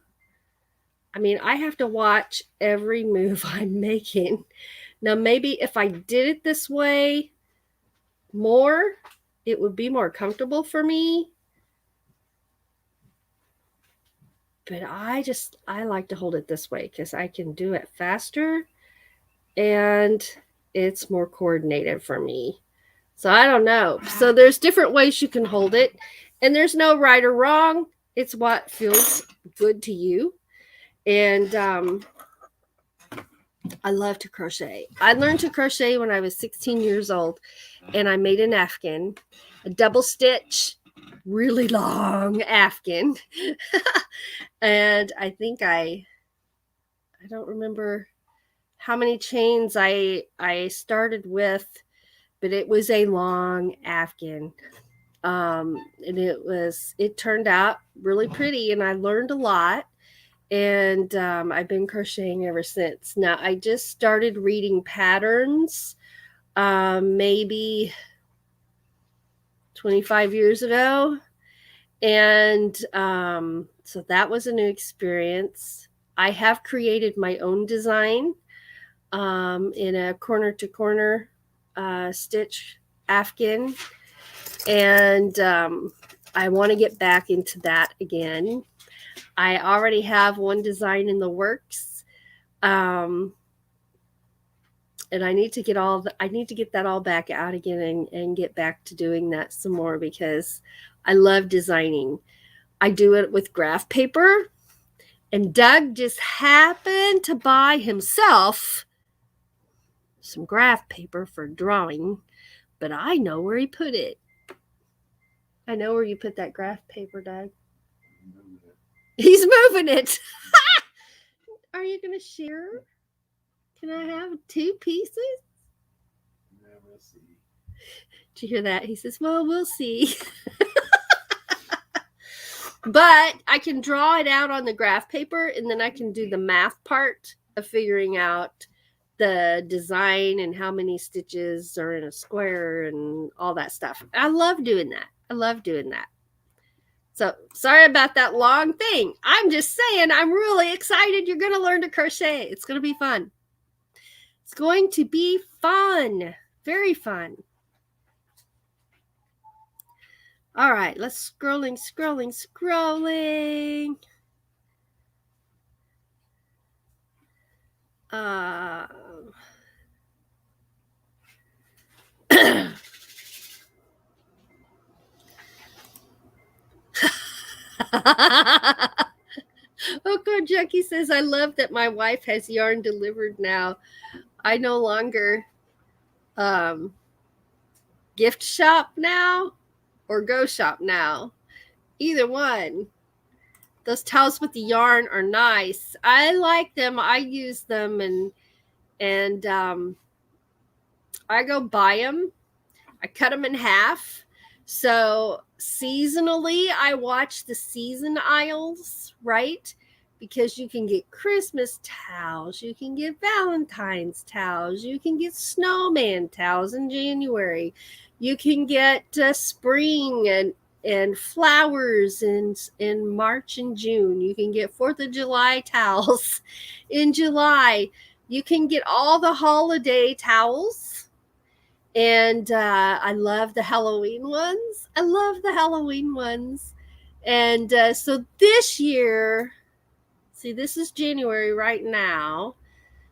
I mean, I have to watch every move I'm making. Now, maybe if I did it this way more, it would be more comfortable for me. But I like to hold it this way because I can do it faster and it's more coordinated for me. So I don't know. So there's different ways you can hold it, and there's no right or wrong. It's what feels good to you. And I love to crochet. I learned to crochet when I was 16 years old, and I made an afghan, a double stitch, really long afghan. And I think I don't remember how many chains I started with, but it was a long afghan. And it turned out really pretty, and I learned a lot. And I've been crocheting ever since. Now, I just started reading patterns maybe 25 years ago. And so that was a new experience. I have created my own design in a corner to corner stitch afghan. And I want to get back into that again. I already have one design in the works. And I need to get that all back out again and get back to doing that some more, because I love designing. I do it with graph paper, and Doug just happened to buy himself some graph paper for drawing, but I know where he put it. I know where you put that graph paper, Doug. He's moving it. Are you going to share? Can I have 2 pieces? Yeah, we'll see. Did you hear that? He says, well, we'll see. But I can draw it out on the graph paper, and then I can do the math part of figuring out the design and how many stitches are in a square and all that stuff. I love doing that. So sorry about that long thing. I'm just saying I'm really excited you're going to learn to crochet. It's going to be fun. It's going to be fun. Very fun. All right, let's scrolling. Okay, Jackie says, I love that my wife has yarn delivered now. I no longer gift shop now or go shop now. Either one. Those towels with the yarn are nice. I like them. I use them, and I go buy them. I cut them in half. So seasonally, I watch the season aisles, right? Because you can get Christmas towels, you can get Valentine's towels, you can get snowman towels in January, you can get spring and and flowers in March and June. You can get 4th of July towels in July. You can get all the holiday towels. And I love the Halloween ones. I love the Halloween ones. And so this year, see, this is January right now.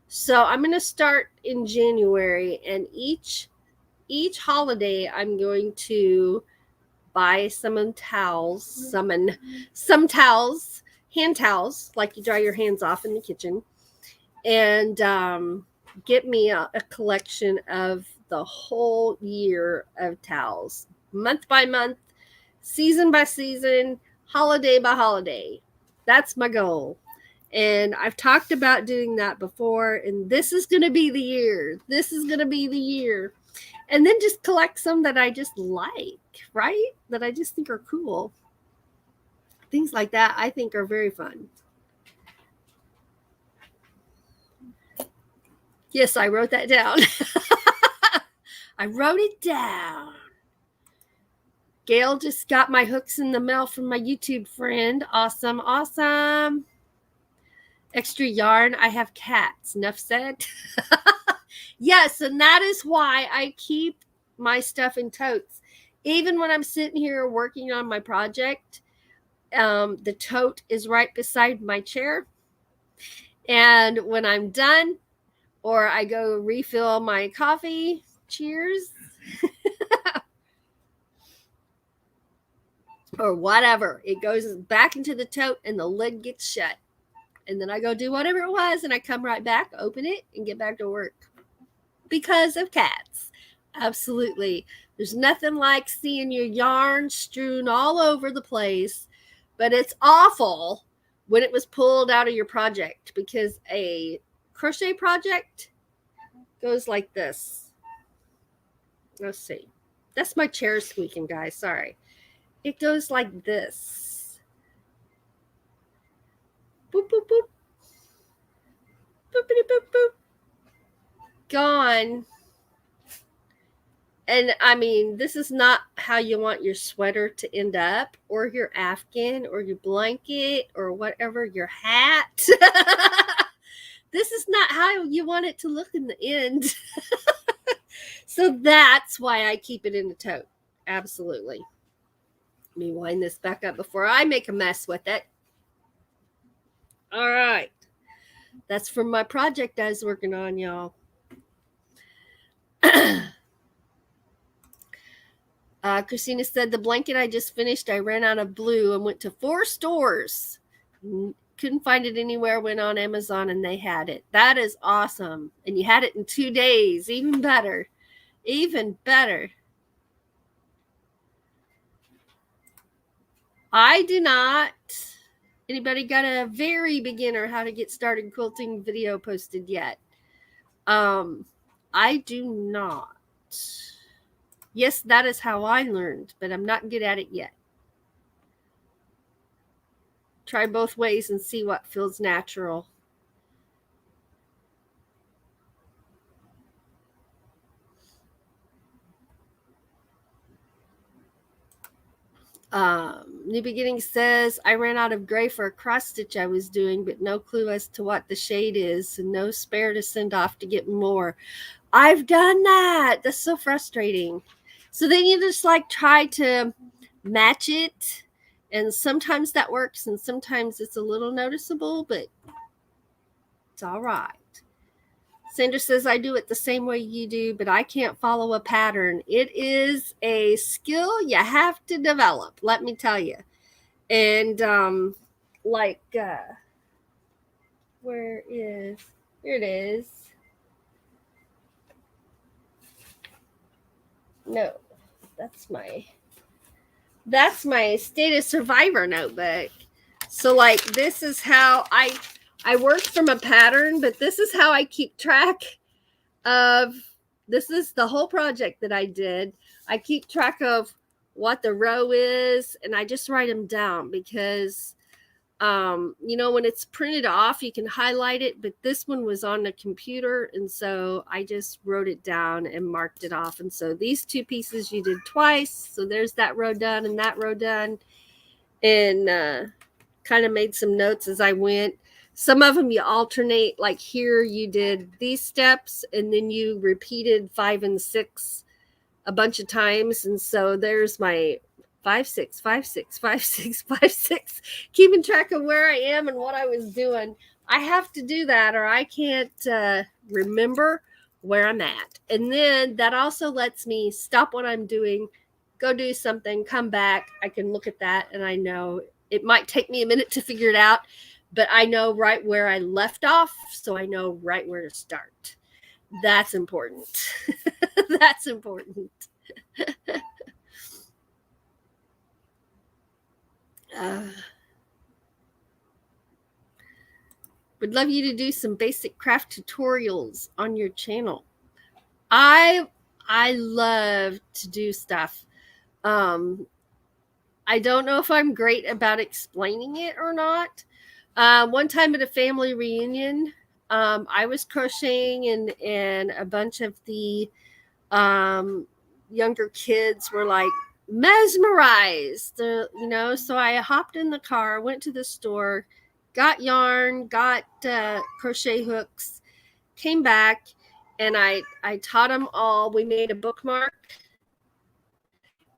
So I'm going to start in January, and each holiday I'm going to buy some towels, some towels, hand towels, like you dry your hands off in the kitchen, and get me a collection of the whole year of towels, month by month, season by season, holiday by holiday. That's my goal. And I've talked about doing that before, and this is going to be the year. This is going to be the year. And then just collect some that I just like, right? That I just think are cool. Things like that I think are very fun. Yes, I wrote that down. I wrote it down. Gail just got my hooks in the mail from my YouTube friend. Awesome, awesome. Extra yarn. I have cats. Enough said. Yes, and that is why I keep my stuff in totes. Even when I'm sitting here working on my project, the tote is right beside my chair. And when I'm done, or I go refill my coffee, cheers, or whatever, it goes back into the tote and the lid gets shut. And then I go do whatever it was, and I come right back, open it, and get back to work. Because of cats. Absolutely. There's nothing like seeing your yarn strewn all over the place, but it's awful when it was pulled out of your project, because a crochet project goes like this. Let's see. That's my chair squeaking, guys. Sorry. It goes like this. Boop, boop, boop. Boopity, boop, boop. Gone. And I mean, this is not how you want your sweater to end up, or your Afghan, or your blanket, or whatever, your hat. This is not how you want it to look in the end. So that's why I keep it in the tote. Absolutely. Let me wind this back up before I make a mess with it. All right. That's from my project I was working on, y'all. Christina said, the blanket I just finished, I ran out of blue and went to 4 stores. Couldn't find it anywhere, went on Amazon, and they had it. That is awesome. And you had it in 2 days. Even better. Even better. I do not. Anybody got a very beginner how to get started quilting video posted yet? I do not. Yes, that is how I learned, but I'm not good at it yet. Try both ways and see what feels natural. New Beginning says, I ran out of gray for a cross stitch I was doing, but no clue as to what the shade is, and no spare to send off to get more. I've done that. That's so frustrating. So then you just like try to match it, and sometimes that works, and sometimes it's a little noticeable, but it's all right. Sandra says, I do it the same way you do, but I can't follow a pattern. It is a skill you have to develop, let me tell you. And where is, here it is. No, that's my State of Survivor notebook. So like, this is how I worked from a pattern, but this is how I keep track of, this is the whole project that I did. I keep track of what the row is, and I just write them down, because When it's printed off, you can highlight it, but this one was on the computer, and so I just wrote it down and marked it off. And so these two pieces you did twice, so there's that row done and that row done, and kind of made some notes as I went. Some of them you alternate, like here you did these steps and then you repeated 5 and 6 a bunch of times, and so there's my 5 6 5 6 5 6 5 6, keeping track of where I am and what I was doing. I have to do that or I can't remember where I'm at. And then that also lets me stop what I'm doing, go do something, come back. I can look at that and I know it might take me a minute to figure it out, but I know right where I left off, so I know right where to start. That's important. That's important. Would love you to do some basic craft tutorials on your channel. I love to do stuff. I don't know if I'm great about explaining it or not. One time at a family reunion, I was crocheting and a bunch of the younger kids were like mesmerized, so I hopped in the car, went to the store, got yarn, got crochet hooks, came back, and I taught them all. We made a bookmark,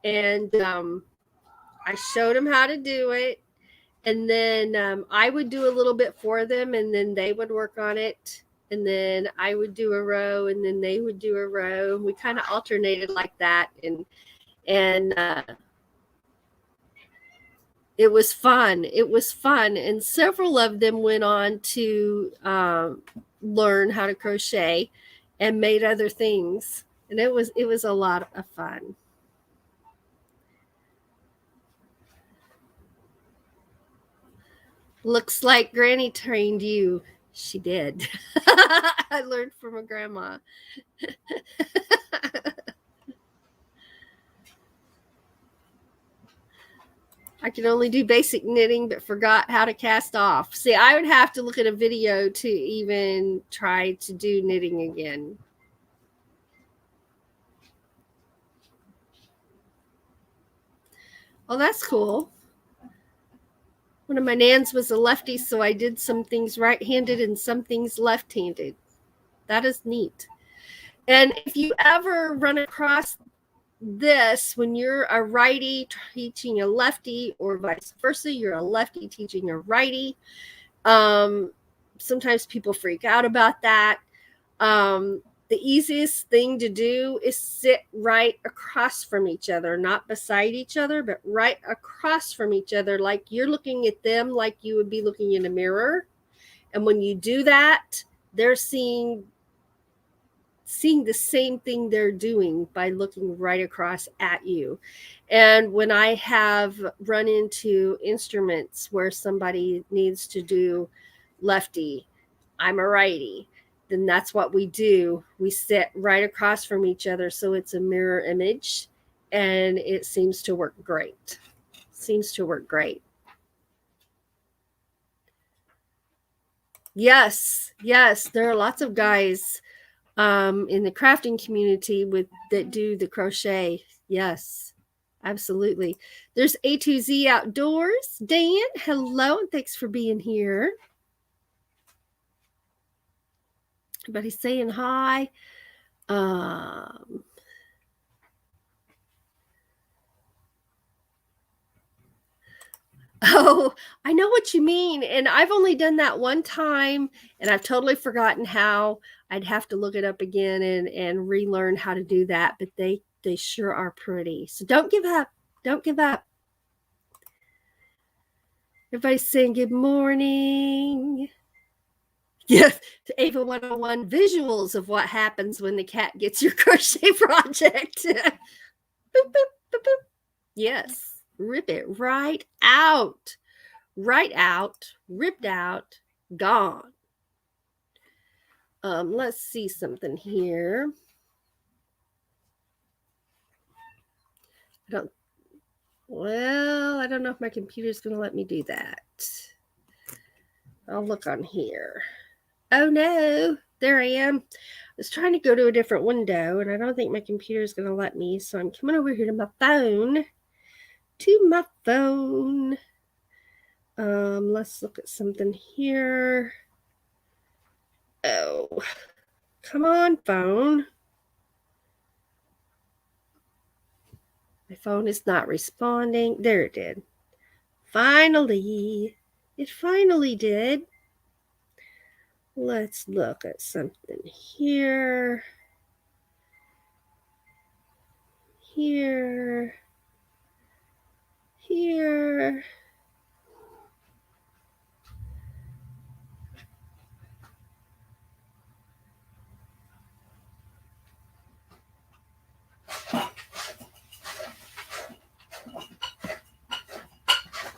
and I showed them how to do it, and then I would do a little bit for them, and then they would work on it, and then I would do a row, and then they would do a row. We kind of alternated like that, and it was fun. It was fun, and several of them went on to learn how to crochet and made other things, and it was a lot of fun. Looks like Granny trained you. She did. I learned from a grandma. I can only do basic knitting, but forgot how to cast off. See, I would have to look at a video to even try to do knitting again. Oh, that's cool. One of my nans was a lefty, so I did some things right-handed and some things left-handed. That is neat. And if you ever run across this, when you're a righty teaching a lefty or vice versa, you're a lefty teaching a righty, sometimes people freak out about that. The easiest thing to do is sit right across from each other, not beside each other, but right across from each other, like you're looking at them like you would be looking in a mirror. And when you do that, they're seeing the same thing they're doing by looking right across at you. And when I have run into instruments where somebody needs to do lefty, I'm a righty, then that's what we do. We sit right across from each other, so it's a mirror image, and it seems to work great. Yes, there are lots of guys in the crafting community that do the crochet. Yes, absolutely. There's A2Z Outdoors. Dan, hello, and thanks for being here. Everybody's saying hi. Oh, I know what you mean. And I've only done that one time, and I've totally forgotten how. I'd have to look it up again and relearn how to do that. But they sure are pretty. So don't give up. Don't give up. Everybody's saying good morning. Yes, to Ava 101, visuals of what happens when the cat gets your crochet project. Boop, boop, boop, boop. Yes, rip it right out. Right out, ripped out, gone. Let's see something here. I don't know if my computer's going to let me do that. I'll look on here. Oh no, there I am. I was trying to go to a different window and I don't think my computer is going to let me. So I'm coming over here to my phone. Let's look at something here. Oh, come on, phone. My phone is not responding. There it did. Finally, it finally did. Let's look at something here. Here.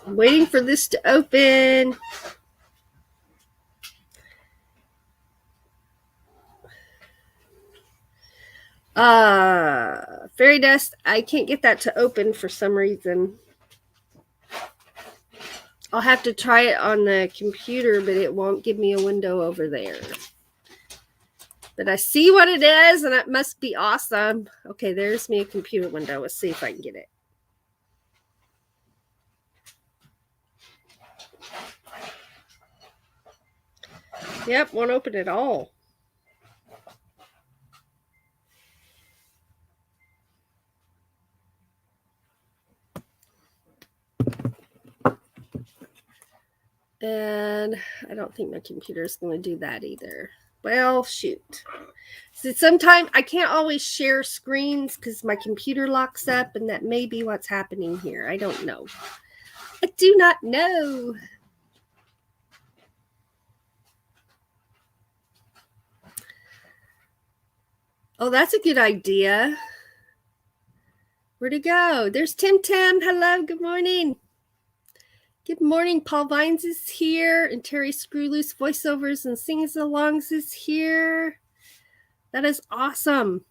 I'm waiting for this to open. Fairy dust, I can't get that to open for some reason. I'll have to try it on the computer, but it won't give me a window over there. But I see what it is, and it must be awesome. Okay, there's me a computer window. Let's see if I can get it. Yep, won't open at all. And I don't think my computer is going to do that either. Well, shoot. So sometimes I can't always share screens because my computer locks up, and that may be what's happening here. I don't know. I do not know. Oh, that's a good idea. Where'd it go? There's Tim. Hello, good morning. Good morning. Paul Vines is here, and Terry Screwloose voiceovers and sings alongs is here. That is awesome.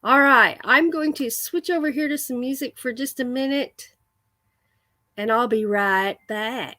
All right, I'm going to switch over here to some music for just a minute, and I'll be right back.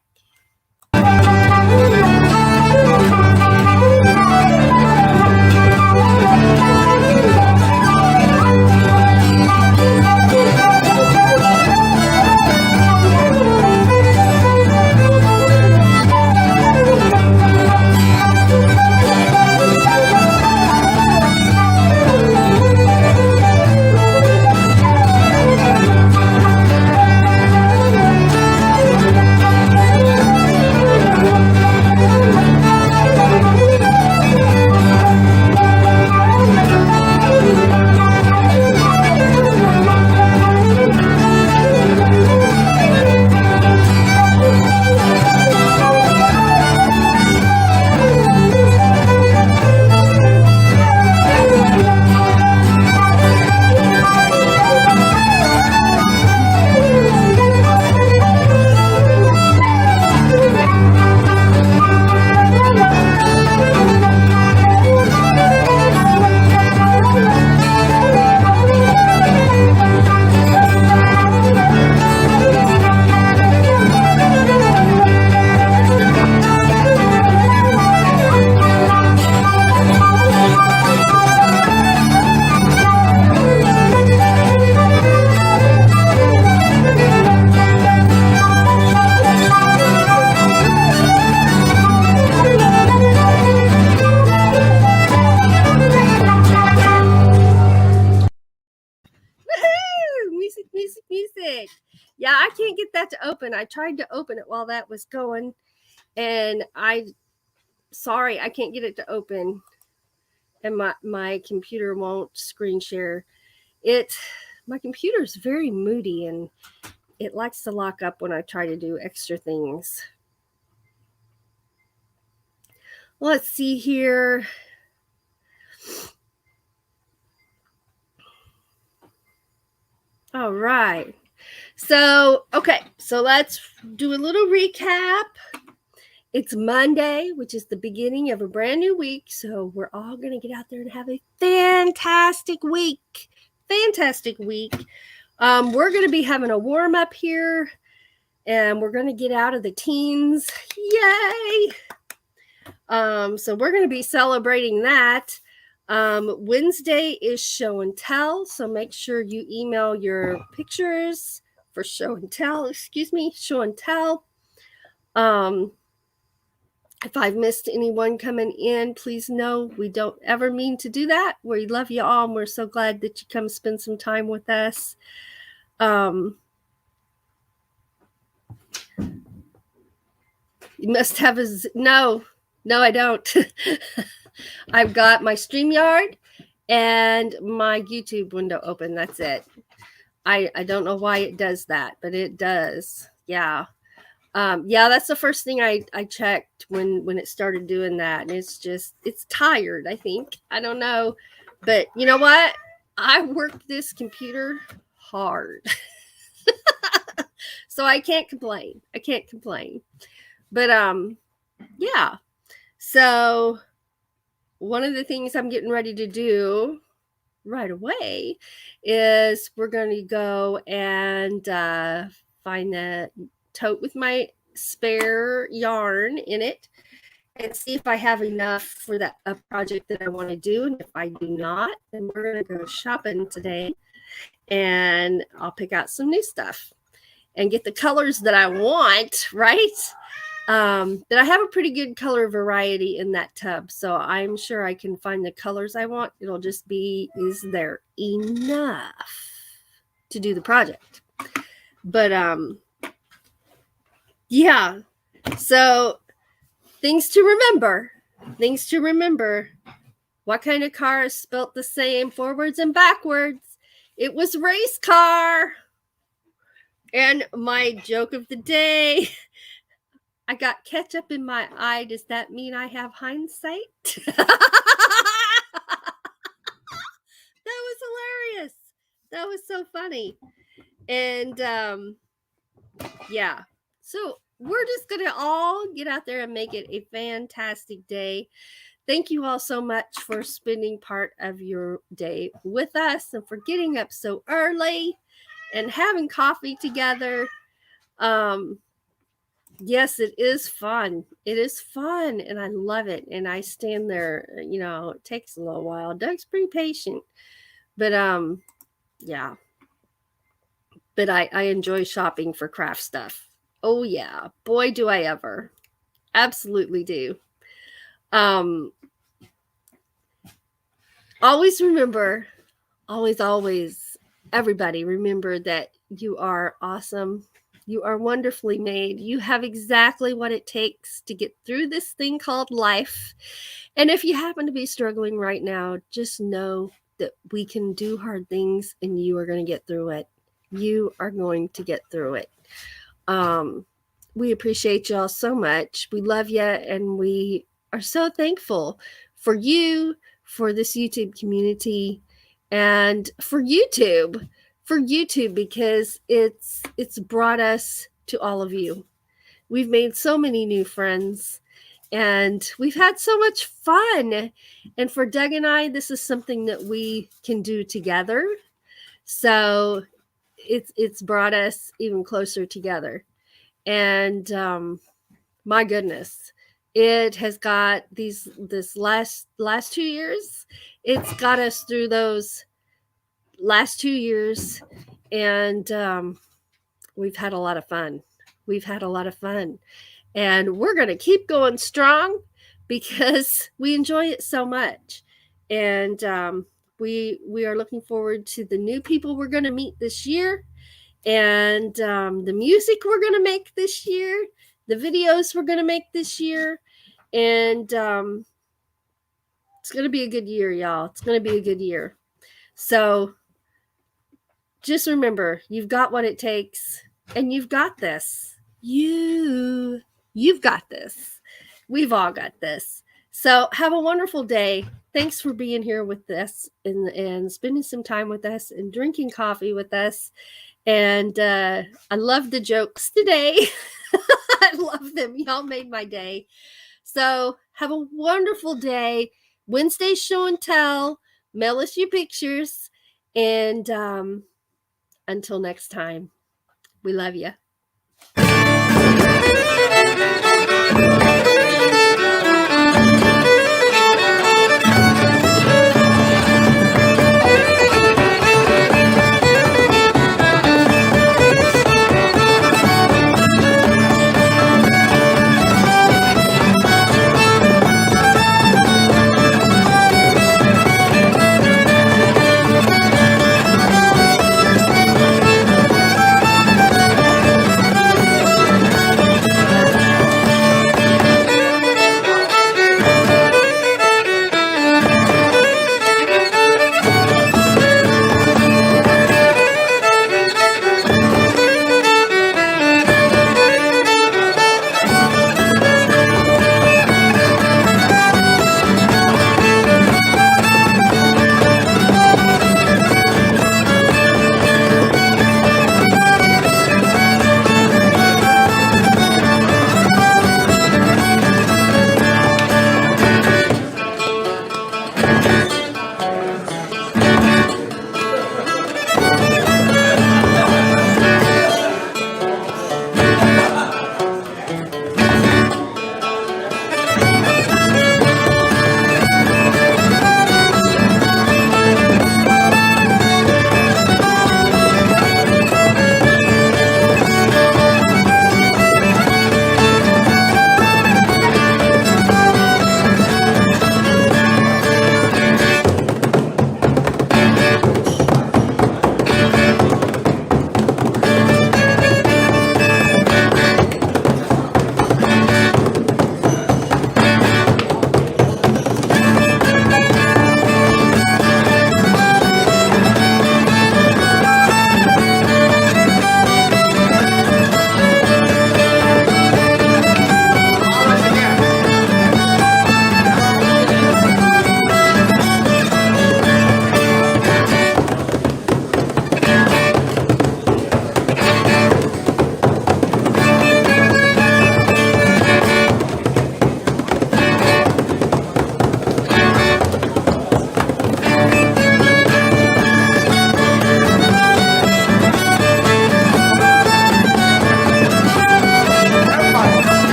Music. Yeah, I can't get that to open. I tried to open it while that was going, and sorry, I can't get it to open, and my computer won't screen share. My computer is very moody, and it likes to lock up when I try to do extra things. Let's see here. All right. So let's do a little recap. It's Monday, which is the beginning of a brand new week. So we're all going to get out there and have a fantastic week. We're going to be having a warm up here. and we're going to get out of the teens. Yay! So we're going to be celebrating that. Wednesday is show and tell, so make sure you email your pictures for show and tell. Show and tell. If I've missed anyone coming in, please know we don't ever mean to do that. We love you all, and we're so glad that you come spend some time with us. You must have no, I don't. I've got my StreamYard and my YouTube window open. That's it. I don't know why it does that, but it does. Yeah. That's the first thing I checked when it started doing that. And it's tired, I think. I don't know. But you know what? I worked this computer hard. So I can't complain. But yeah. So one of the things I'm getting ready to do right away is we're going to go and find the tote with my spare yarn in it and see if I have enough for a project that I want to do. And if I do not, then we're going to go shopping today and I'll pick out some new stuff and get the colors that I want, right? That I have a pretty good color variety in that tub, so I'm sure I can find the colors I want. It'll just be, is there enough to do the project? But yeah, so things to remember. What kind of car is spelt the same forwards and backwards? It was race car. And my joke of the day, I got ketchup in my eye. Does that mean I have hindsight? That was hilarious. That was so funny. And yeah. So we're just going to all get out there and make it a fantastic day. Thank you all so much for spending part of your day with us and for getting up so early and having coffee together. Yes, it is fun. It is fun, and I love it. And I stand there, it takes a little while. Doug's pretty patient, but yeah. But I enjoy shopping for craft stuff. Oh yeah, boy, do I ever. Absolutely do. Always remember, always, everybody remember that you are awesome. You are wonderfully made. You have exactly what it takes to get through this thing called life. And if you happen to be struggling right now, just know that we can do hard things and you are going to get through it. You are going to get through it. We appreciate y'all so much. We love you, and we are so thankful for you, for this YouTube community, and for YouTube. Because it's brought us to all of you. We've made so many new friends and we've had so much fun. And for Doug and I, this is something that we can do together. So it's brought us even closer together. And my goodness, it has got this last 2 years. It's got us through those last 2 years, and we've had a lot of fun. And we're going to keep going strong because we enjoy it so much. And we are looking forward to the new people we're going to meet this year, and the music we're going to make this year, the videos we're going to make this year. And it's going to be a good year, y'all. It's going to be a good year. So just remember, you've got what it takes, and you've got this. You've got this. We've all got this. So have a wonderful day. Thanks for being here with us and spending some time with us and drinking coffee with us. And I love the jokes today. I love them. Y'all made my day. So have a wonderful day. Wednesday show and tell. Mail us your pictures. And until next time, we love you.